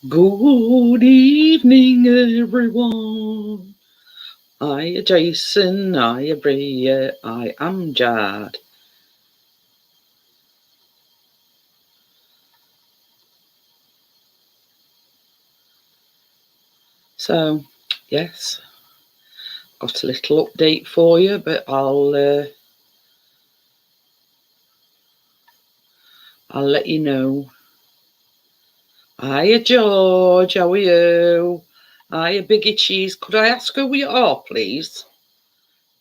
Good evening, everyone. I Jason, I Bria, I am Jad. So, yes, got a little update for you, but I'll let you know. Hiya, George. How are you? Hiya, Biggie Cheese. Could I ask who you are, please?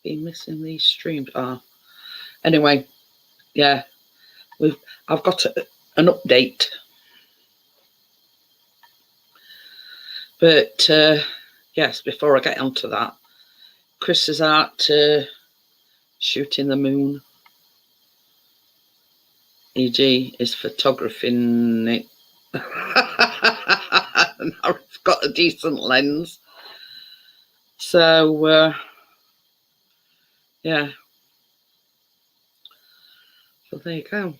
Been missing these streams. Anyway, yeah, I've got an update, but yes, before I get onto that, Chris is out shooting the moon. E.g. is photographing it. And I've got a decent lens. So, yeah. So there you go.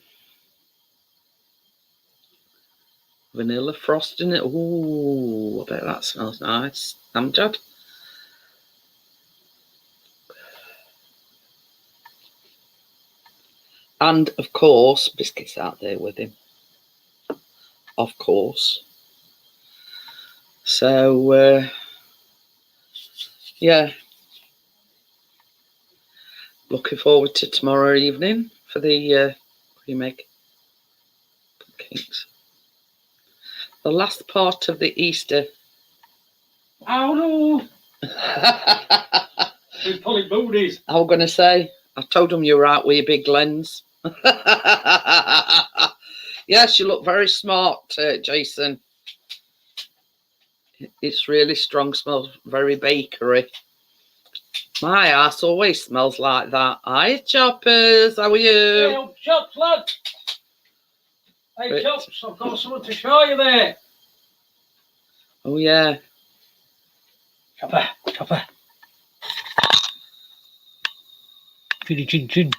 Vanilla frost in it. Ooh, I bet that smells nice. Amjad. And, of course, Biscuit's out there with him. Of course. So, yeah. Looking forward to tomorrow evening for the cream egg cupcakes. The last part of the Easter. Oh no! He's pulling booties. I was going to say, I told him you were out with your big lens. Yes, you look very smart, Jason. It's really strong, smells very bakery. My ass always smells like that. Hi, Choppers, how are you? Hey, up, Chops, lad. Hey, But- Chops, I've got something to show you there. Oh, yeah. Chopper. Chitty chin chin.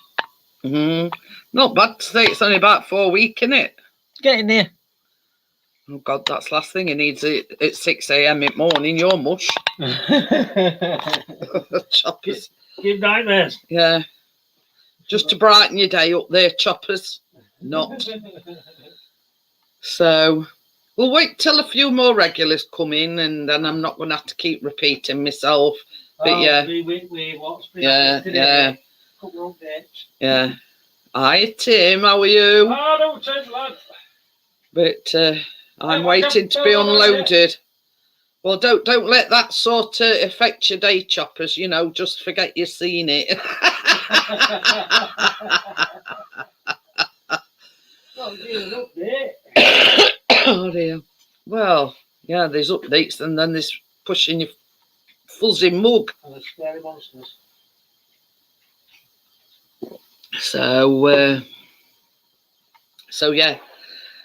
Not bad to say it's only about 4 weeks, innit? Get in there. Oh, God, that's the last thing he needs at 6 a.m. in the morning. You're mush. Choppers. Give nightmares. Yeah. Just to brighten your day up there, Choppers. Not. So, we'll wait till a few more regulars come in, and then I'm not going to have to keep repeating myself. But yeah. Yeah. Couple of updates. Yeah. Hi, Tim. How are you? Oh, no, Tim, lad. But I'm waiting to be unloaded. Well, don't let that sort of affect your day, Choppers. You know, just forget you've seen it. Oh dear. Well, yeah, there's updates and then there's pushing your fuzzy mug. And the scary monsters. So yeah.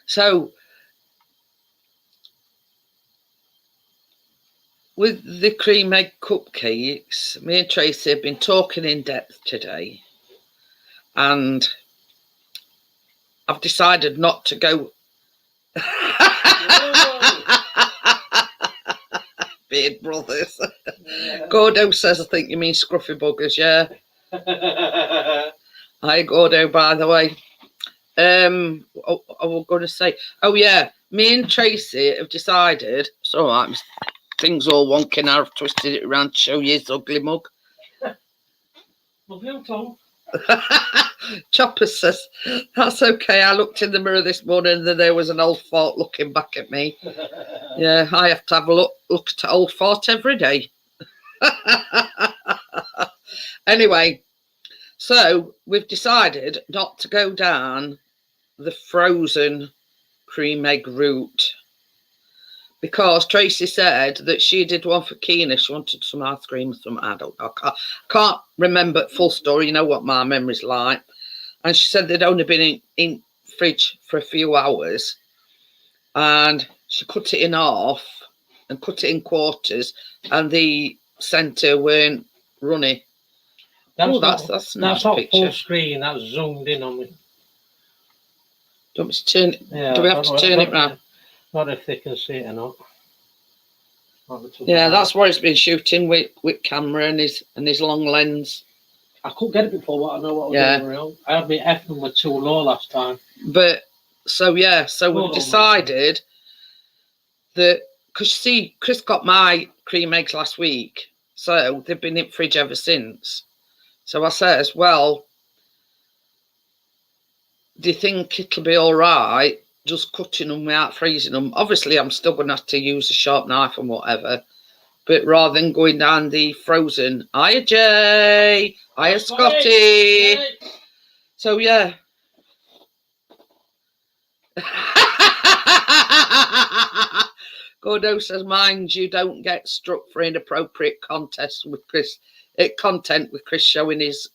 So with the cream egg cupcakes, me and Tracy have been talking in depth today, and I've decided not to go. Beard Brothers. Yeah. Gordo says, I think you mean scruffy buggers, yeah. Hi, Gordo, by the way. I was going to say, oh, yeah, me and Tracy have decided, so right, things all wonky now, I've twisted it around to show you his ugly mug. Lovely Tom. Chopper says, that's okay. I looked in the mirror this morning and there was an old fart looking back at me. Yeah, I have to have a look at old fart every day. Anyway, so we've decided not to go down the frozen cream egg route because Tracy said that she did one for Keena. She wanted some ice cream or something. I can't remember full story. You know what my memory's like. And she said they'd only been in fridge for a few hours. And she cut it in half and cut it in quarters. And the centre weren't runny. That's a nice not picture. Full screen. That's zoomed in on me. Do we have to turn it round? Sorry if they can see it or not. Yeah, that's what he's been shooting with camera and his long lens. I couldn't get it before, but I know what I was Yeah. doing real. I had my F number too low last time. But so yeah, so we've decided that, because see, Chris got my cream eggs last week, so they've been in fridge ever since. So I says, well, do you think it'll be all right just cutting them without freezing them? Obviously, I'm still going to have to use a sharp knife and whatever, but rather than going down the frozen. Hiya, Jay. Hiya, Scotty. Hey. So yeah. Gordo says, mind you don't get struck for inappropriate content with Chris showing his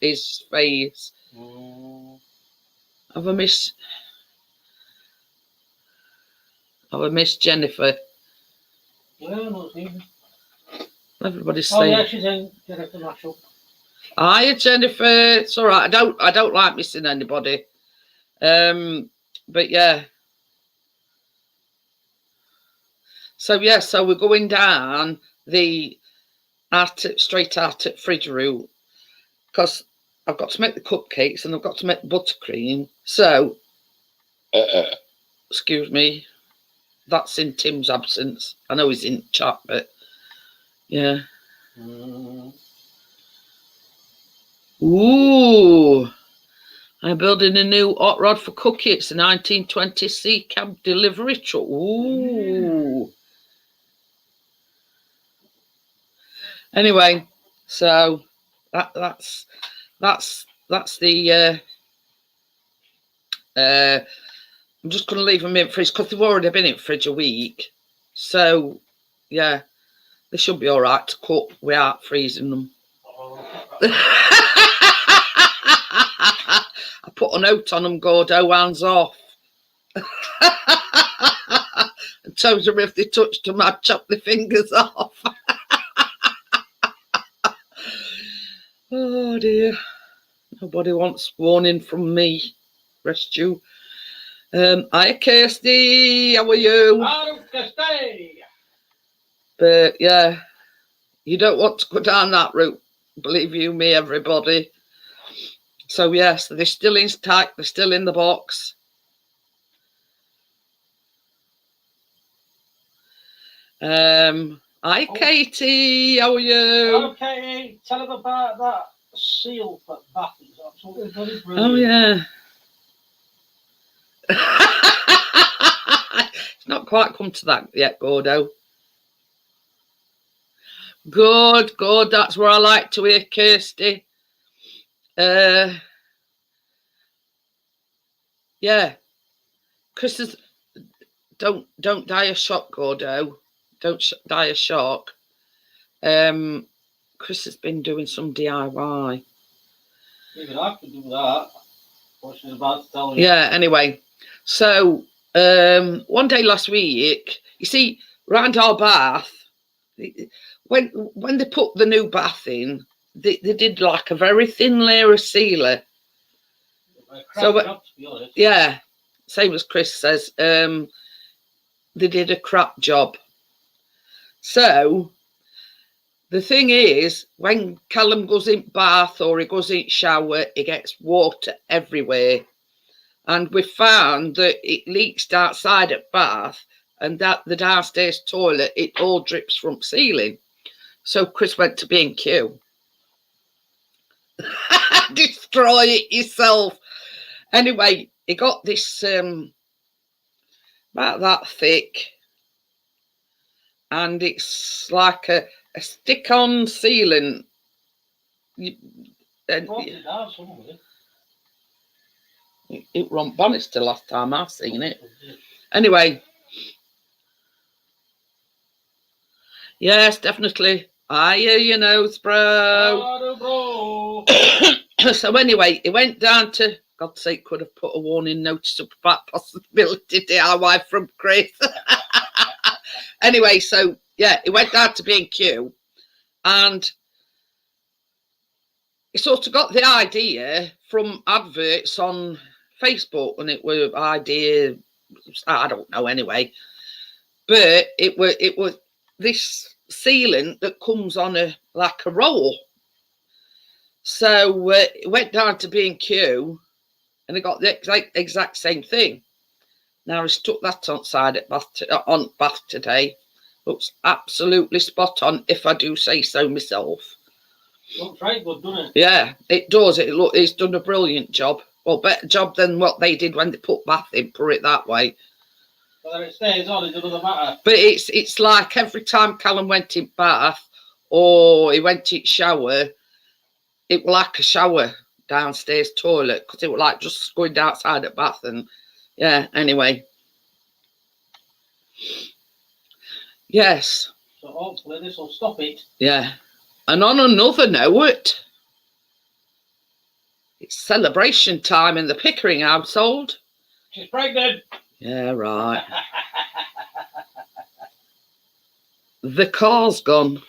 face. Have I missed Jennifer? Yeah, not even. Everybody's Oh saying. yeah, she's in. Get it to mash up. Hiya, Jennifer. It's all right. I don't like missing anybody. But yeah. So yeah, so we're going down the straight out at fridge route, because I've got to make the cupcakes and I've got to make the buttercream. So, excuse me, that's in Tim's absence. I know he's in chat, but yeah. Ooh, I'm building a new hot rod for Cookie. It's a 1920 C cab delivery truck. Ooh. Anyway, so that's the I'm just going to leave them in fridge because they've already been in fridge a week. So yeah, they should be all right to cook without freezing them. I put a note on them, Gordo, hands off. And told them if they touched them, I'd chop their fingers off. Oh dear. Nobody wants warning from me. Rest you. Hiya, Kirsty. How are you? Hello, Kirsty. But yeah, you don't want to go down that route. Believe you me, everybody. So yes, they're still intact. They're still in the box. Hi, Katie. How are you? Hello, Katie. Tell them about that seal for Bath. It's absolutely bloody brilliant. Oh yeah. It's not quite come to that yet, Gordo. Good. That's where I like to hear, Kirsty. Yeah. Chris is, don't die a shock, Gordo. Don't die a shock. Chris has been doing some DIY. Even I could do that. What she's about to tell you. Yeah, anyway. So one day last week, you see, round our bath, when they put the new bath in, they did like a very thin layer of sealer. So job, to be honest. Yeah, same as Chris says, they did a crap job. So the thing is, when Callum goes in bath or he goes in shower, he gets water everywhere. And we found that it leaks outside at bath, and that the downstairs toilet, it all drips from ceiling. So Chris went to B&Q. Destroy it yourself. Anyway, he got this about that thick, and it's like a stick-on sealant. It were on Bannister last time I've seen it. Anyway. Yes, definitely. I hear your nose, bro. So anyway, it went down to, God's sake, could have put a warning notice up about possibility DIY from Chris. Anyway, so yeah, it went down to B&Q, and he sort of got the idea from adverts on Facebook, and it were idea, I don't know anyway. but it was this sealant that comes on like a roll. So it went down to B&Q, and it got the exact same thing. Now I stuck that on bath today. Looks absolutely spot on, if I do say so myself. Looks very good, doesn't it? Yeah, it does. It's done a brilliant job. Well, better job than what they did when they put bath in, put it that way. Whether it stays on, it doesn't matter. But it's like every time Callum went in bath or he went in shower, it was like a shower downstairs toilet, because it was like just going outside at bath. And yeah, anyway. Yes. So hopefully this will stop it. Yeah. And on another note, it's celebration time in the Pickering household. She's pregnant. Yeah, right. The car's gone.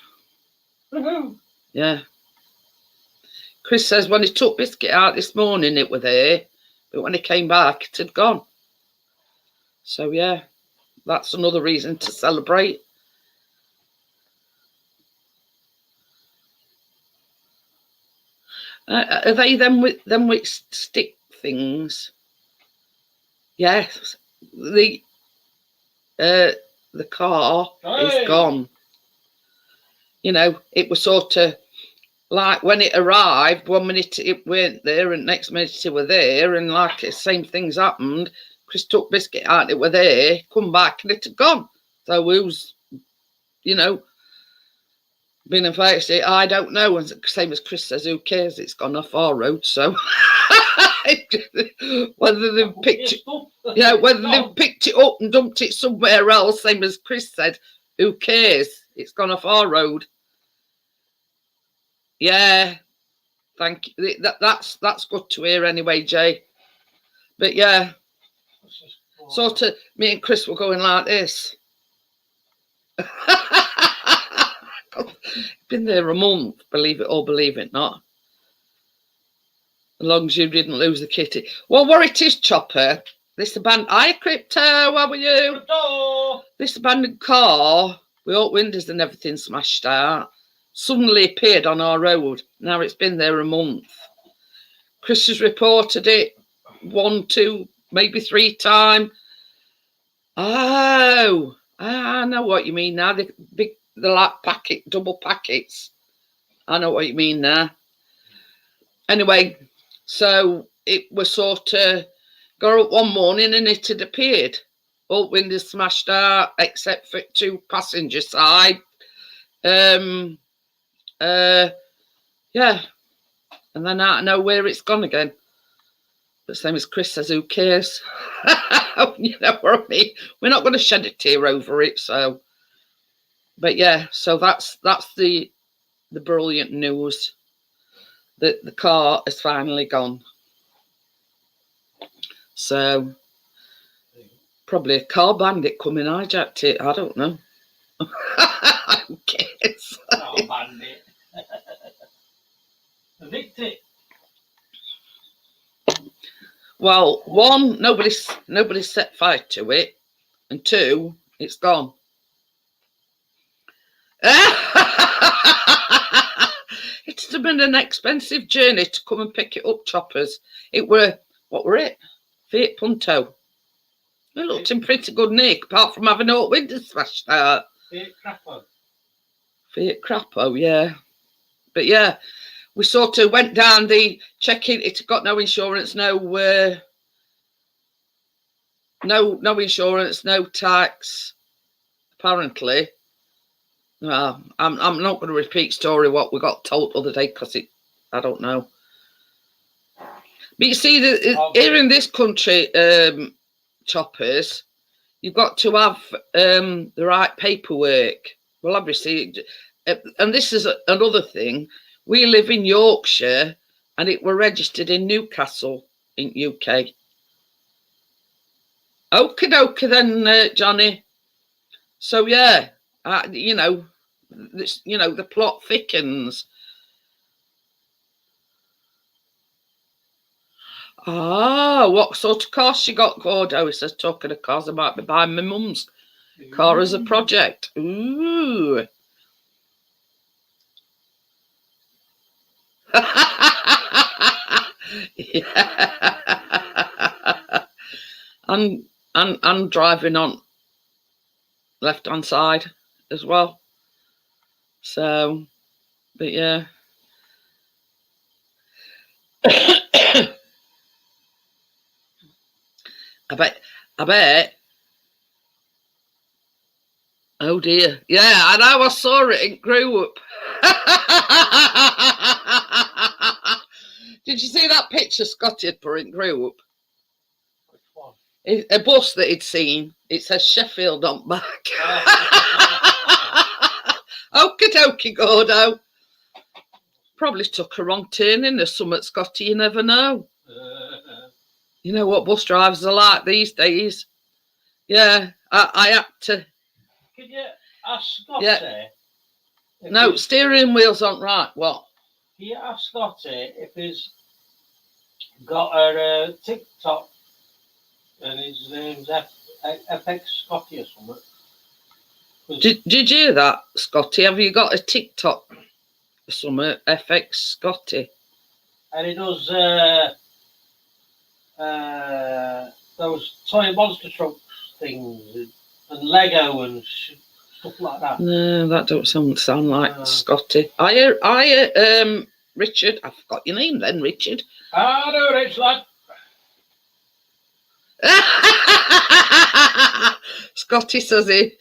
Woohoo. Yeah. Chris says when he took Biscuit out this morning, it was there, but when he came back, it had gone. So yeah, that's another reason to celebrate. Are they them with stick things? Yes. The car is gone. You know, it was sort of like when it arrived, 1 minute it weren't there, and next minute it were there, and like the same things happened. Chris took Biscuit out, it were there, come back, and it had gone. So who's, you know, been affected it? I don't know. And same as Chris says, who cares? It's gone off our road. So whether they've picked it, yeah, whether they've picked it up and dumped it somewhere else, same as Chris said, who cares? It's gone off our road. Yeah, thank you. That's good to hear anyway, Jay. But yeah, sort of me and Chris were going like this. Been there a month, believe it or believe it not. As long as you didn't lose the kitty. Well, what it is, Chopper, this abandoned... Hi, Crypto, how are you? Crypto. This abandoned car with all windows and everything smashed out suddenly appeared on our road. Now it's been there a month. Chris has reported it 1, 2, maybe 3 times. Oh, I know what you mean now. The like double packets. I know what you mean now. Anyway, so it was sort of got up one morning and it had appeared. All windows smashed out except for 2 passenger side. Yeah, and then I know where it's gone again. But same as Chris says, who cares? You know what I mean? We're not going to shed a tear over it. So, but yeah, so that's the brilliant news that the car has finally gone. So probably a car bandit coming hijacked it. I don't know. Who cares? Car bandit. Evict it. Well, 1, nobody set fire to it, and 2, it's gone. It's been an expensive journey to come and pick it up, Choppers. It were, what were it? Fiat Punto. It looked in pretty good nick, apart from having all windows smashed out. Fiat Crapo. Fiat Crapo, yeah. But yeah, we sort of went down the checking. It's got no insurance, no insurance, no tax. Apparently, well, I'm not going to repeat story what we got told the other day because I don't know. But you see, here in this country, Choppers, you've got to have the right paperwork. Well, obviously, and this is another thing. We live in Yorkshire, and it were registered in Newcastle in UK. Okie dokie then, Johnny. So yeah, you know, this, you know, the plot thickens. Ah, what sort of car she got, Gordo? He says, talking of cars, I might be buying my mum's Car as a project. Ooh. Yeah. And driving on left hand side as well. So, but yeah. I bet. Oh dear. Yeah, I know, I saw it in grew up. Did you see that picture Scotty had put in grew up? Which one? A bus that he'd seen. It says Sheffield on back. Okie dokie, Gordo. Probably took a wrong turn in the summit, Scotty. You never know. You know what bus drivers are like these days. Yeah, I had to. Could you ask Scotty? Yeah. No, steering wheels aren't right. What? Can you ask Scotty if he's got a TikTok and his name's FX Scotty or something? Did you hear that, Scotty? Have you got a TikTok or something? FX Scotty. And he does those toy monster trucks things and Lego and stuff like that. No, that don't sound like Scotty. I hear Richard. I forgot your name then, Richard. I know, Rich lad. Scotty says he.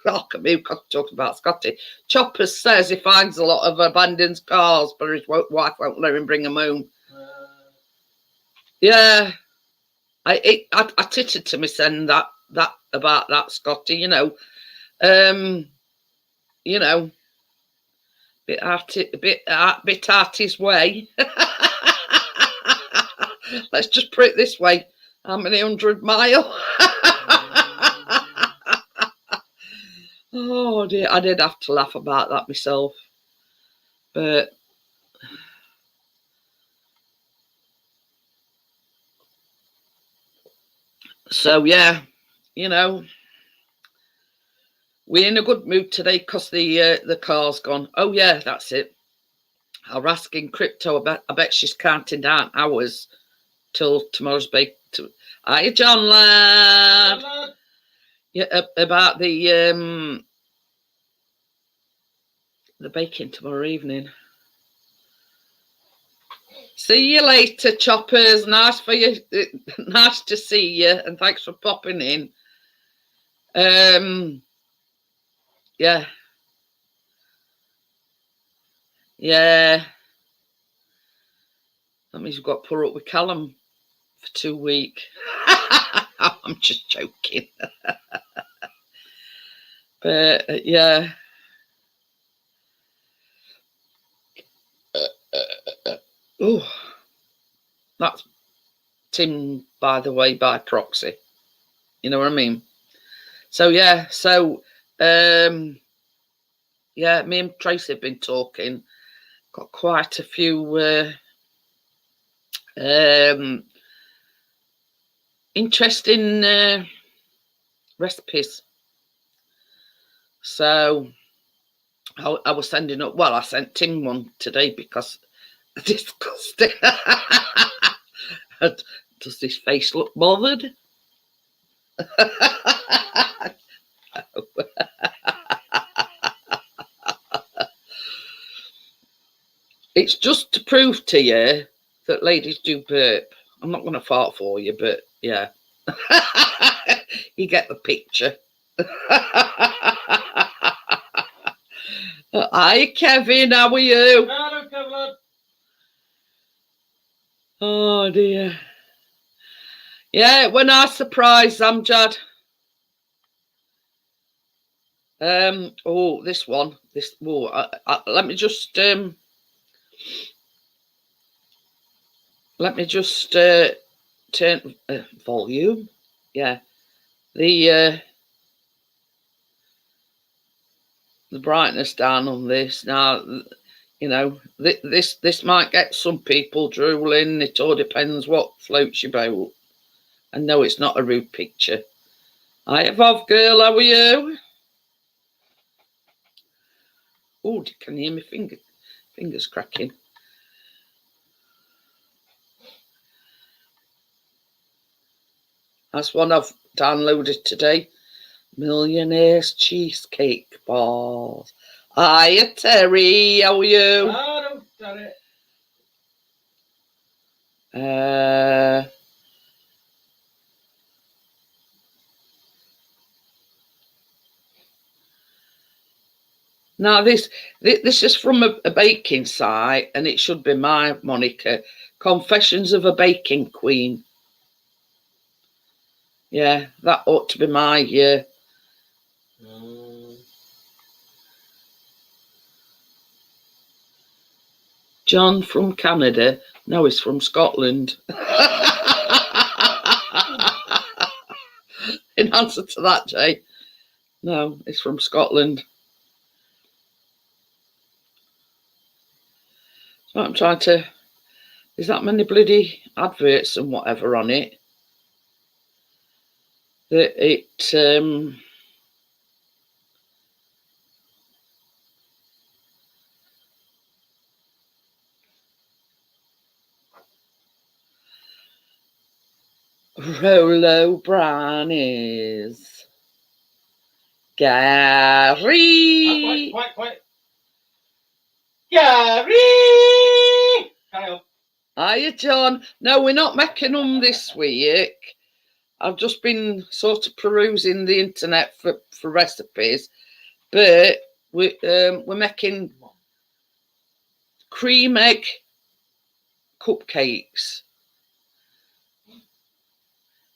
Look at me talking about Scotty. Chopper says he finds a lot of abandoned cars, but his wife won't let him bring them home. Yeah, I tittered to me saying that about that, Scotty. You know, bit out his way. Let's just put it this way: how many 100 mile? Oh dear, I did have to laugh about that myself, but so yeah, you know, we're in a good mood today because the car's gone. Oh yeah, that's it. I was asking Crypto. I bet she's counting down hours till tomorrow's bake. Hi, John lad. Yeah, about the baking tomorrow evening. See you later, Choppers. Nice for you. Nice to see you, and thanks for popping in. Yeah. Yeah. That means we've got to put up with Callum for 2 weeks. I'm just joking. But yeah. Oh, that's Tim, by the way, by proxy. You know what I mean? So yeah, yeah, me and Tracy have been talking. Got quite a few interesting recipes. So I was sending up. Well, I sent Tim one today because I discussed it. Does this face look bothered? It's just to prove to you that ladies do burp. I'm not going to fart for you, but yeah. You get the picture. Hi, Kevin. How are you? Hello, Kevin. Oh, dear. Yeah, when I surprise Amjad. Oh, this one. Let me just turn volume. Yeah, the brightness down on this. Now, you know, this might get some people drooling. It all depends what floats your boat. I know it's not a rude picture, Hi, Evolve girl, how are you? Oh, can you hear my fingers cracking? That's one I've downloaded today. Millionaire's cheesecake balls. Hiya, Terry, how are you? I don't get it. Now this is from a baking site, and it should be my moniker. Confessions of a Baking Queen. Yeah, that ought to be my John from Canada. No, he's from Scotland. In answer to that, Jay. No, he's from Scotland. So I'm trying to... There's that many bloody adverts and whatever on it. That it... Rolo Brownies. Gary. Quiet. Gary! Carry on. Hiya, John. No, we're not making them this week. I've just been sort of perusing the internet for recipes, but we're making cream egg cupcakes.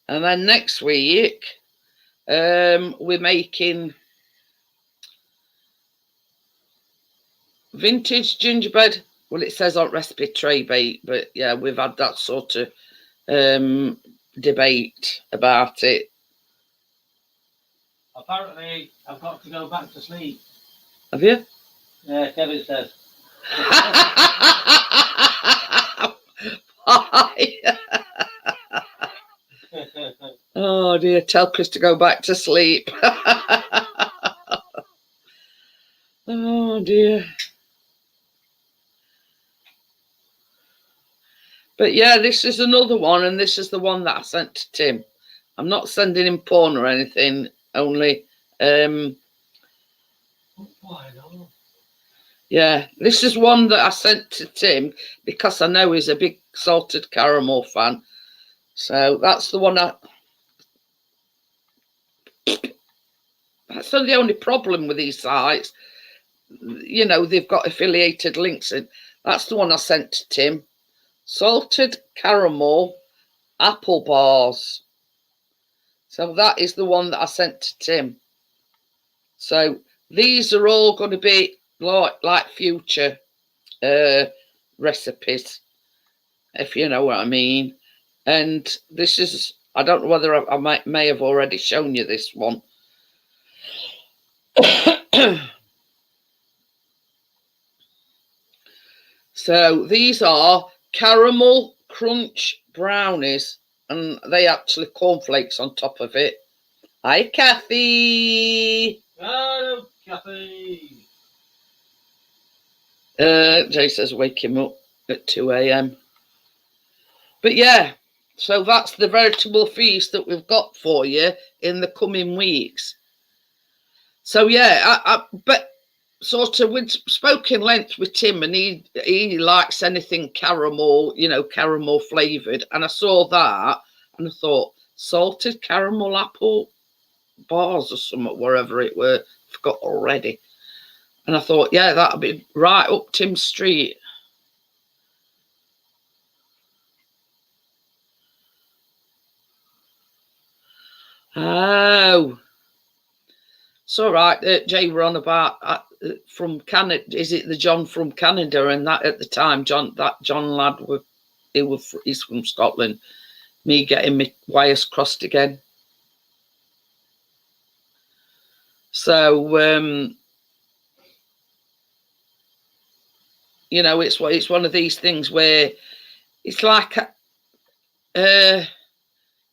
And then next week, we're making vintage gingerbread. Well, it says on recipe tray bake, but yeah, we've had that sort of debate about it. Apparently, I've got to go back to sleep. Have you? Yeah, Kevin says. Oh dear, tell Chris to go back to sleep. Oh dear. But yeah, this is another one, and this is the one that I sent to Tim. I'm not sending him porn or anything, only yeah, this is one that I sent to Tim because I know he's a big salted caramel fan. So that's the one that's the only problem with these sites. You know, they've got affiliated links in. That's the one I sent to Tim. Salted caramel apple bars. So that is the one that I sent to Tim. So these are all going to be like future recipes, if you know what I mean. And this is, I don't know whether I may have already shown you this one. So these are caramel crunch brownies, and they actually cornflakes on top of it. Hi, Kathy. Hello, Kathy. Jay says wake him up at 2 a.m. But yeah, so that's the veritable feast that we've got for you in the coming weeks. So yeah, but sort of we'd spoken length with Tim, and he likes anything caramel, you know, caramel flavoured. And I saw that and I thought, salted caramel apple bars or something, wherever it were, forgot already. And I thought, yeah, that'll be right up Tim's street. Oh, it's all right. Jay were on about from Canada. Is it the John from Canada? And that at the time, John lad he's from Scotland. Me getting my wires crossed again. So you know, it's one of these things where it's like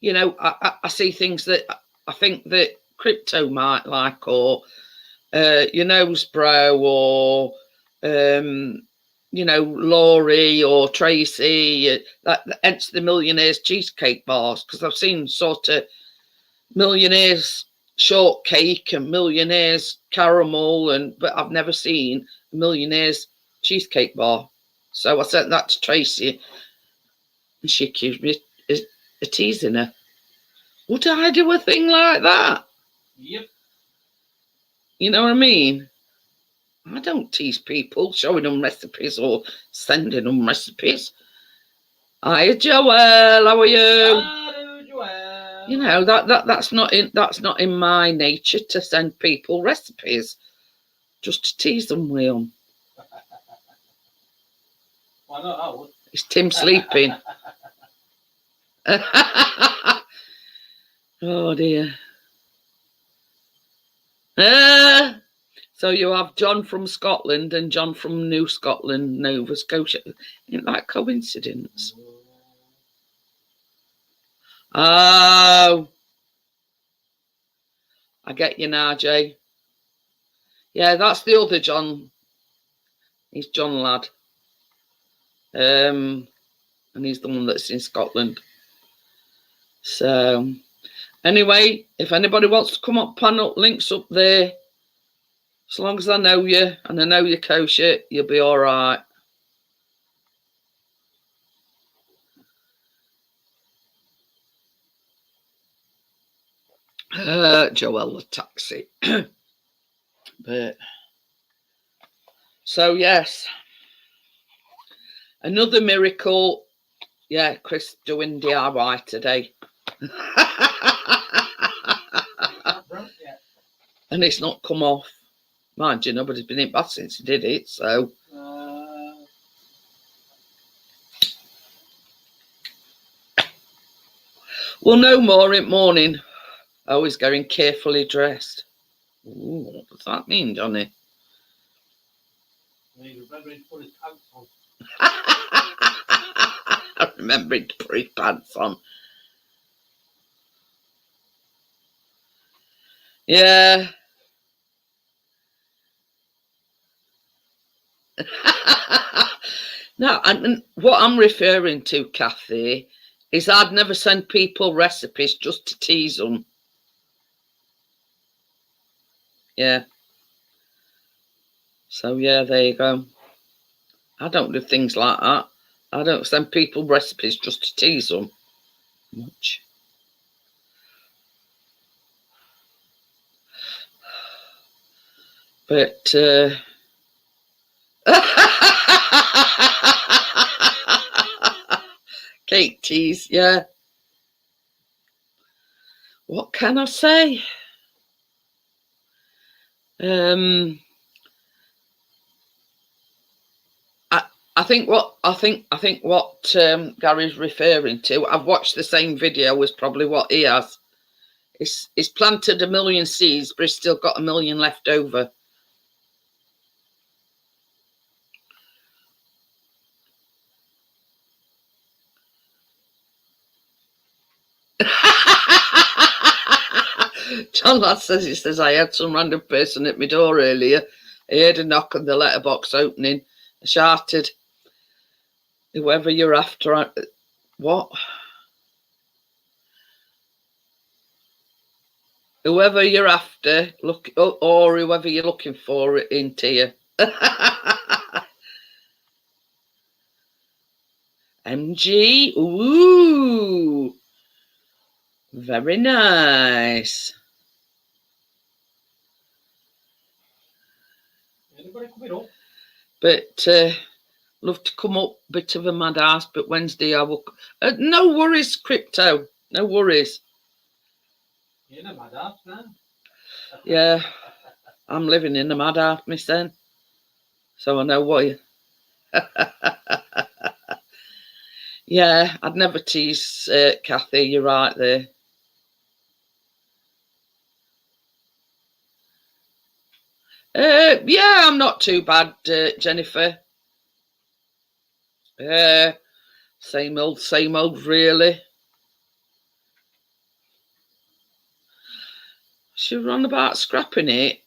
you know, I see things that I think that Crypto might like, or your nose bro, or you know, Laurie or Tracy, hence the Millionaires cheesecake bars, because I've seen sort of Millionaires shortcake and Millionaires caramel, but I've never seen Millionaires cheesecake bar. So I sent that to Tracy, and she accused me of teasing her. Would I do a thing like that? Yep. You know what I mean? I don't tease people, showing them recipes or sending them recipes. Hi, Joel. How are you? Hello, Joel. You know that's not in my nature to send people recipes, just to tease them with them. Why not? I would. Is Tim sleeping? Oh dear. So you have John from Scotland and John from New Scotland, Nova Scotia. Isn't that a coincidence? Oh, I get you now, Jay. Yeah, that's the other John. He's John Ladd. And he's the one that's in Scotland. So, anyway, if anybody wants to come up, panel links up there. As long as I know you and I know you're kosher, you'll be all right. Joel the taxi. But so yes, another miracle. Yeah, Chris doing DIY today. And it's not come off. Mind you, nobody's been in bath since he did it, so. We'll know more in morning. Always going carefully dressed. Ooh, what does that mean, Johnny? Remembering to put his pants on. Remembering to put his pants on. Yeah. No, and what I'm referring to, Kathy, is I'd never send people recipes just to tease them. Yeah. So, yeah, there you go. I don't do things like that. I don't send people recipes just to tease them much. But, cake tease, yeah. What can I say? I think what Gary's referring to, I've watched the same video as probably what he has. He's planted 1 million seeds, but he's still got 1 million left over. John Ladd says, I had some random person at my door earlier. I heard a knock on the letterbox opening. I shouted, whoever you're after, what? Whoever you're after, look, or whoever you're looking for into you. MG, ooh, very nice. Anybody coming up? But love to come up, bit of a mad ass. But Wednesday I will. No worries, Crypto. No worries. You're in a mad ass now. Yeah, I'm living in a mad ass, miss then. So I know what you. Yeah, I'd never tease Kathy. You're right there. Yeah, I'm not too bad, Jennifer. Same old, really. She was on about scrapping it.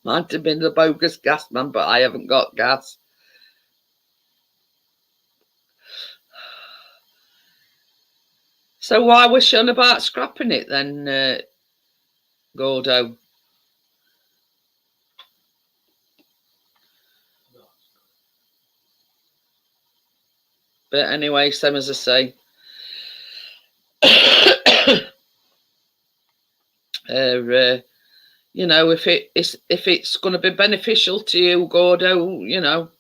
Might have been the bogus gas man, but I haven't got gas. So why was she on about scrapping it then, Gordo? But anyway, same as I say. You know, if it's going to be beneficial to you, Gordo, you know.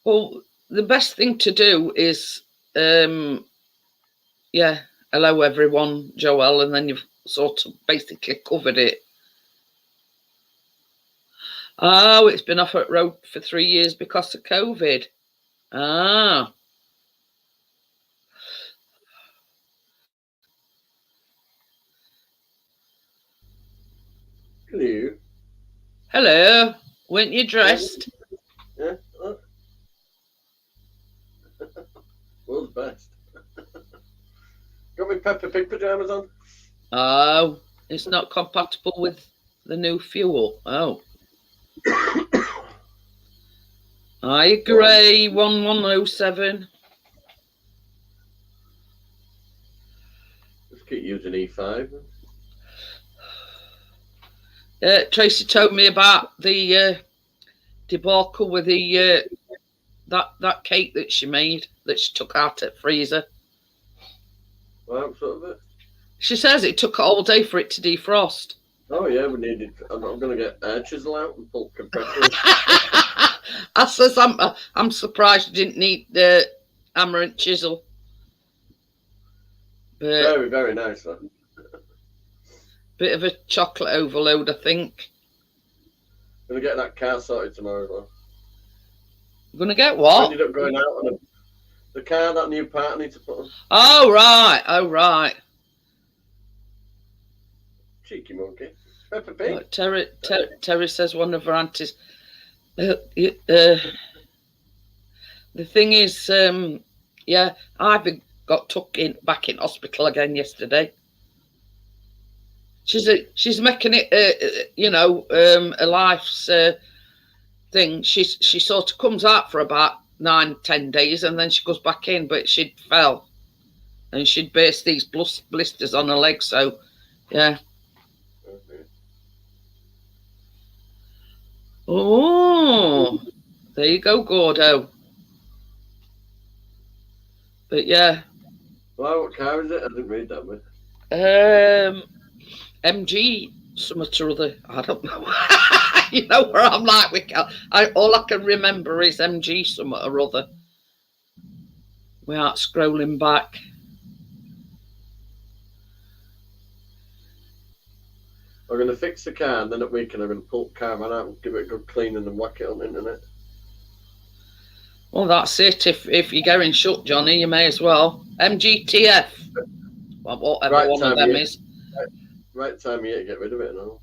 Well, the best thing to do is, yeah, hello everyone, Joelle, and then you've sort of basically covered it. Oh, it's been off at road for 3 years because of COVID. Ah. Hello. Hello. Weren't you dressed? Yeah. World's best. Got my Peppa Pig pajamas on? Oh, it's not compatible with the new fuel. Oh. I agree. 1107. Just keep using E5. Tracy told me about the debacle with the that cake that she made that she took out at freezer. Well, sort of it. She says it took all day for it to defrost. Oh yeah, we needed. I'm going to get air chisel out and pull compressor. I says I'm surprised you didn't need the hammer and chisel. But Very, very nice, though. Bit of a chocolate overload, I think. Gonna get that car sorted tomorrow, though. You're gonna get what? Ended up going out on the car, that new part I need to put on. Oh right, oh right. Cheeky monkey. Peppa Pig. Terry says one of her aunties. The thing is, yeah, Ivy got took back in hospital again yesterday. She's making it, you know, a life's thing. She sort of comes out for about 9-10 days and then she goes back in, but she'd fell and she'd burst these blisters on her leg. So, yeah. Okay. Oh, there you go, Gordo. But yeah. Well, what car is it? I didn't read that bit. MG something or other. I don't know. You know where I'm like, all I can remember is MG something or other. We aren't scrolling back. I'm going to fix the car and then at weekend I'm going to pull the car out and give it a good clean and then whack it on the internet. Well, that's it. If you're going shut, Johnny, you may as well. MGTF. Well, whatever Right one of them is. Right time of year to get rid of it now.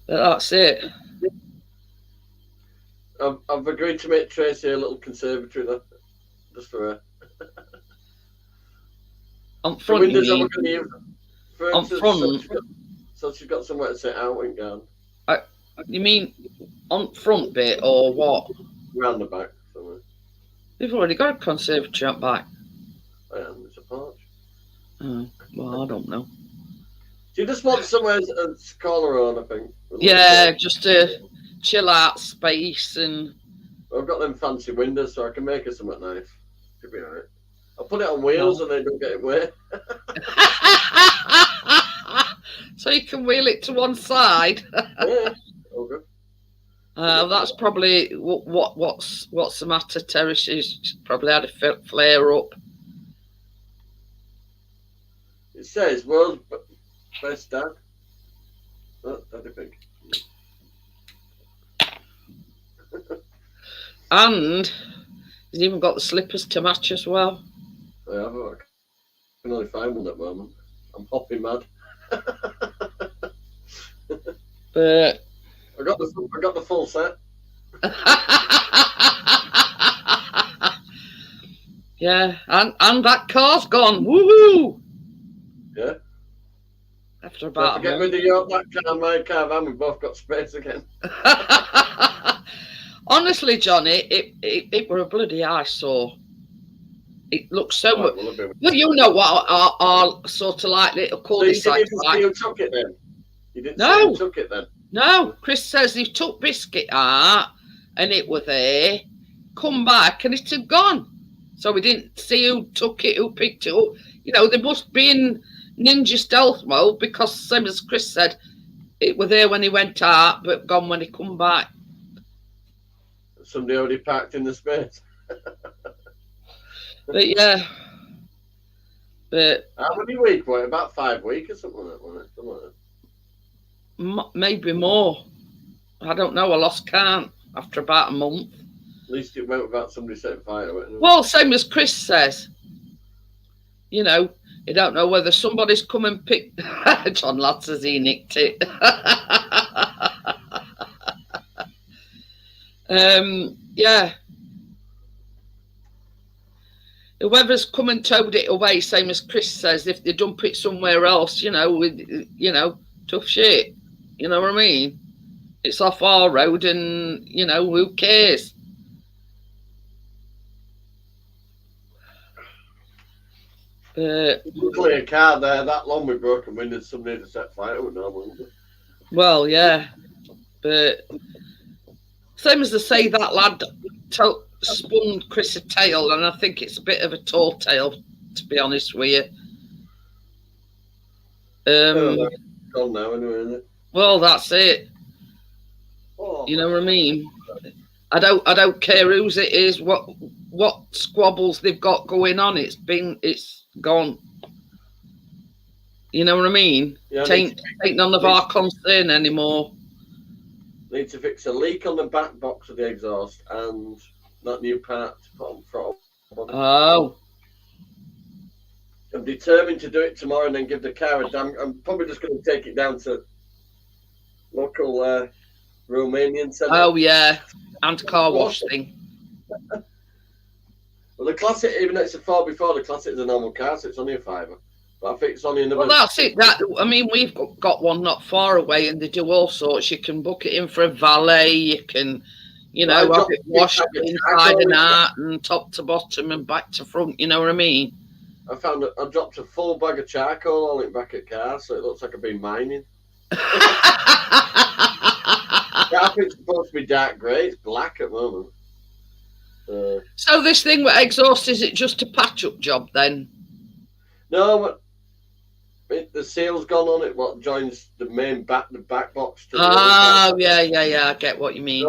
But that's it. I've agreed to make Tracy a little conservatory though, just for her. On front, the windows you mean? I'm going to use. On front? So she's got somewhere to sit out and go. You mean on front bit or what? Round the back somewhere. They've already got a conservatory up back. It's a porch. Oh, well, I don't know. She just wants somewhere to call her own, I think. Yeah, just a chill out space and. I've got them fancy windows, so I can make her something nice. Should be alright. I'll put it on wheels and then don't get it wet. So you can wheel it to one side. Yeah, all good. That's probably what's the matter, Terry. She's probably had a flare up. It says world's best dad. Oh, Daddy Pig. And he's even got the slippers to match as well. I have. I can only find one at the moment. I'm hopping mad. But I got the full set. Yeah, and that car's gone. Woohoo! Yeah. After So about get rid of your that car and my caravan, we've both got space again. Honestly, Johnny, it were a bloody eyesore. It looks so much. Well, Well, you know what our sort of like little so you cul-de-sac. didn't see who took it then? You didn't see No. who took it then? No, Chris says he took biscuit out and it were there, come back and it had gone. So we didn't see who took it, who picked it up. You know, they must be in ninja stealth mode because, same as Chris said, it were there when he went out, but gone when he come back. Somebody already parked in the space. But yeah, but How many weeks? What, about 5 weeks or something like that, wasn't it? Something like that. maybe more. I don't know. I lost count after about a month. At least it went without somebody setting fire to it. Well, same as Chris says. You know, you don't know whether somebody's come and picked. John Ladd says he nicked it. Yeah. Whoever's come and towed it away, same as Chris says, if they dump it somewhere else, you know, with tough shit. You know what I mean? It's off our road, and you know who cares? Luckily, a car there that long with broken windows, somebody to set fire to it normally, wouldn't it? Well, yeah, but same as they say, that lad spun Chris a tail, and I think it's a bit of a tall tale, to be honest with you. Gone now, anyway, isn't it? Well, that's it. Oh, You know what I mean? I don't care whose it is, what squabbles they've got going on. It's gone. You know what I mean? Yeah, Ain't none of our concern anymore. need to fix a leak on the back box of the exhaust and that new part to put on throttle. Oh, I'm determined to do it tomorrow and then give the car a damn. I'm probably just going to take it down to local Romanian centre. oh yeah, and car wash thing. Well, the Classic, even though it's a 4x4, the Classic is a normal car, so it's only a fiver. But I think it's only another. Well, that's it. I mean, we've got one not far away, and they do all sorts. You can book it in for a valet. You can, have it washed inside and out, and top to bottom, and back to front. You know what I mean? I found that I dropped a full bag of charcoal on it back at car, so it looks like I've been mining. Carpet's supposed to be dark grey. It's black at the moment. So this thing with exhaust, is it just a patch-up job then? No, but the seal's gone on it. What joins the back box? To Oh, yeah, I get what you mean.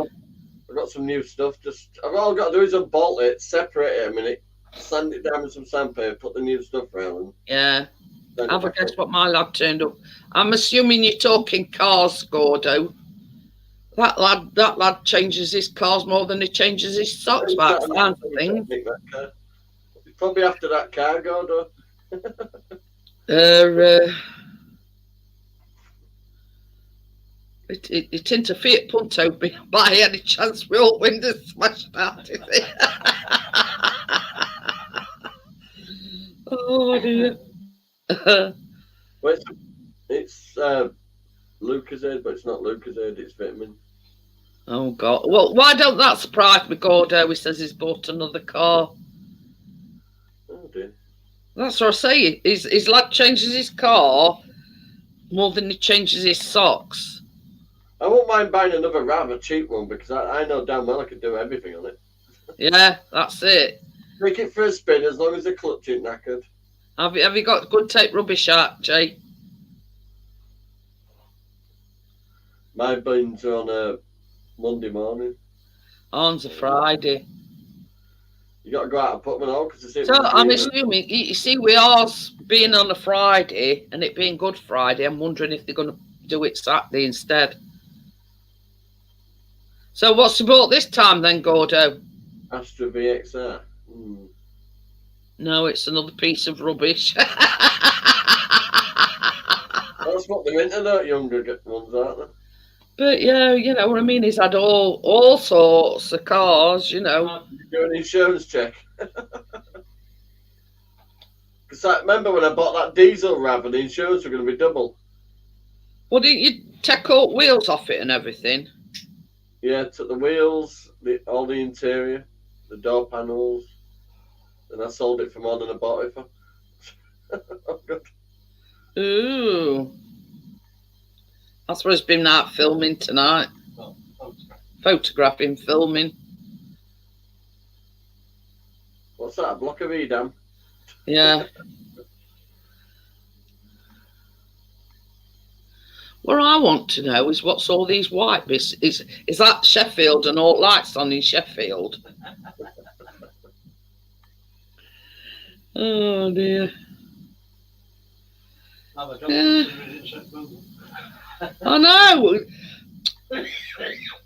I've got some new stuff. All I've got to do is unbolt it, separate it a minute, sand it down with some sandpaper, put the new stuff around. Yeah. Have a guess what my lad turned up. I'm assuming you're talking cars, Gordo. That lad changes his cars more than he changes his socks, by the sounds of things. Probably after that car, Gordo. It into Fiat Punto by any chance with all windows smashed out, is it? Oh dear. Well, it's Lucozade, but it's not Lucozade, it's vitamin. Oh God. Well, why don't that surprise me, Gordo? He says he's bought another car. Oh dear. That's what I say. His lad changes his car more than he changes his socks. I won't mind buying another rather cheap one because I know damn well I can do everything on it. Yeah, that's it. Take it for a spin as long as the clutch ain't knackered. Have you got good tape rubbish out, Jay? My bins are on a Monday morning. On a Friday. You got to go out and put them on because it's. So I'm assuming, you see, we are being on a Friday and it being Good Friday. I'm wondering if they're going to do it Saturday instead. So what's the bought this time then, Gordo? Astra VXR. No, it's another piece of rubbish. That's what they're into, though, younger ones, aren't they? But yeah, you know what I mean. He's had all sorts of cars, you know. Do an insurance check. Because I remember when I bought that diesel RAV and the insurance were going to be double. Well, didn't you take all wheels off it and everything? Yeah, took the wheels, all the interior, the door panels, and I sold it for more than I bought it for. Oh, God. Ooh. That's what it's been out filming tonight. Photographing, filming. What's that? A block of Edam? Yeah. What I want to know is what's all these white bits? Is that Sheffield and all lights on in Sheffield? Oh dear. I know.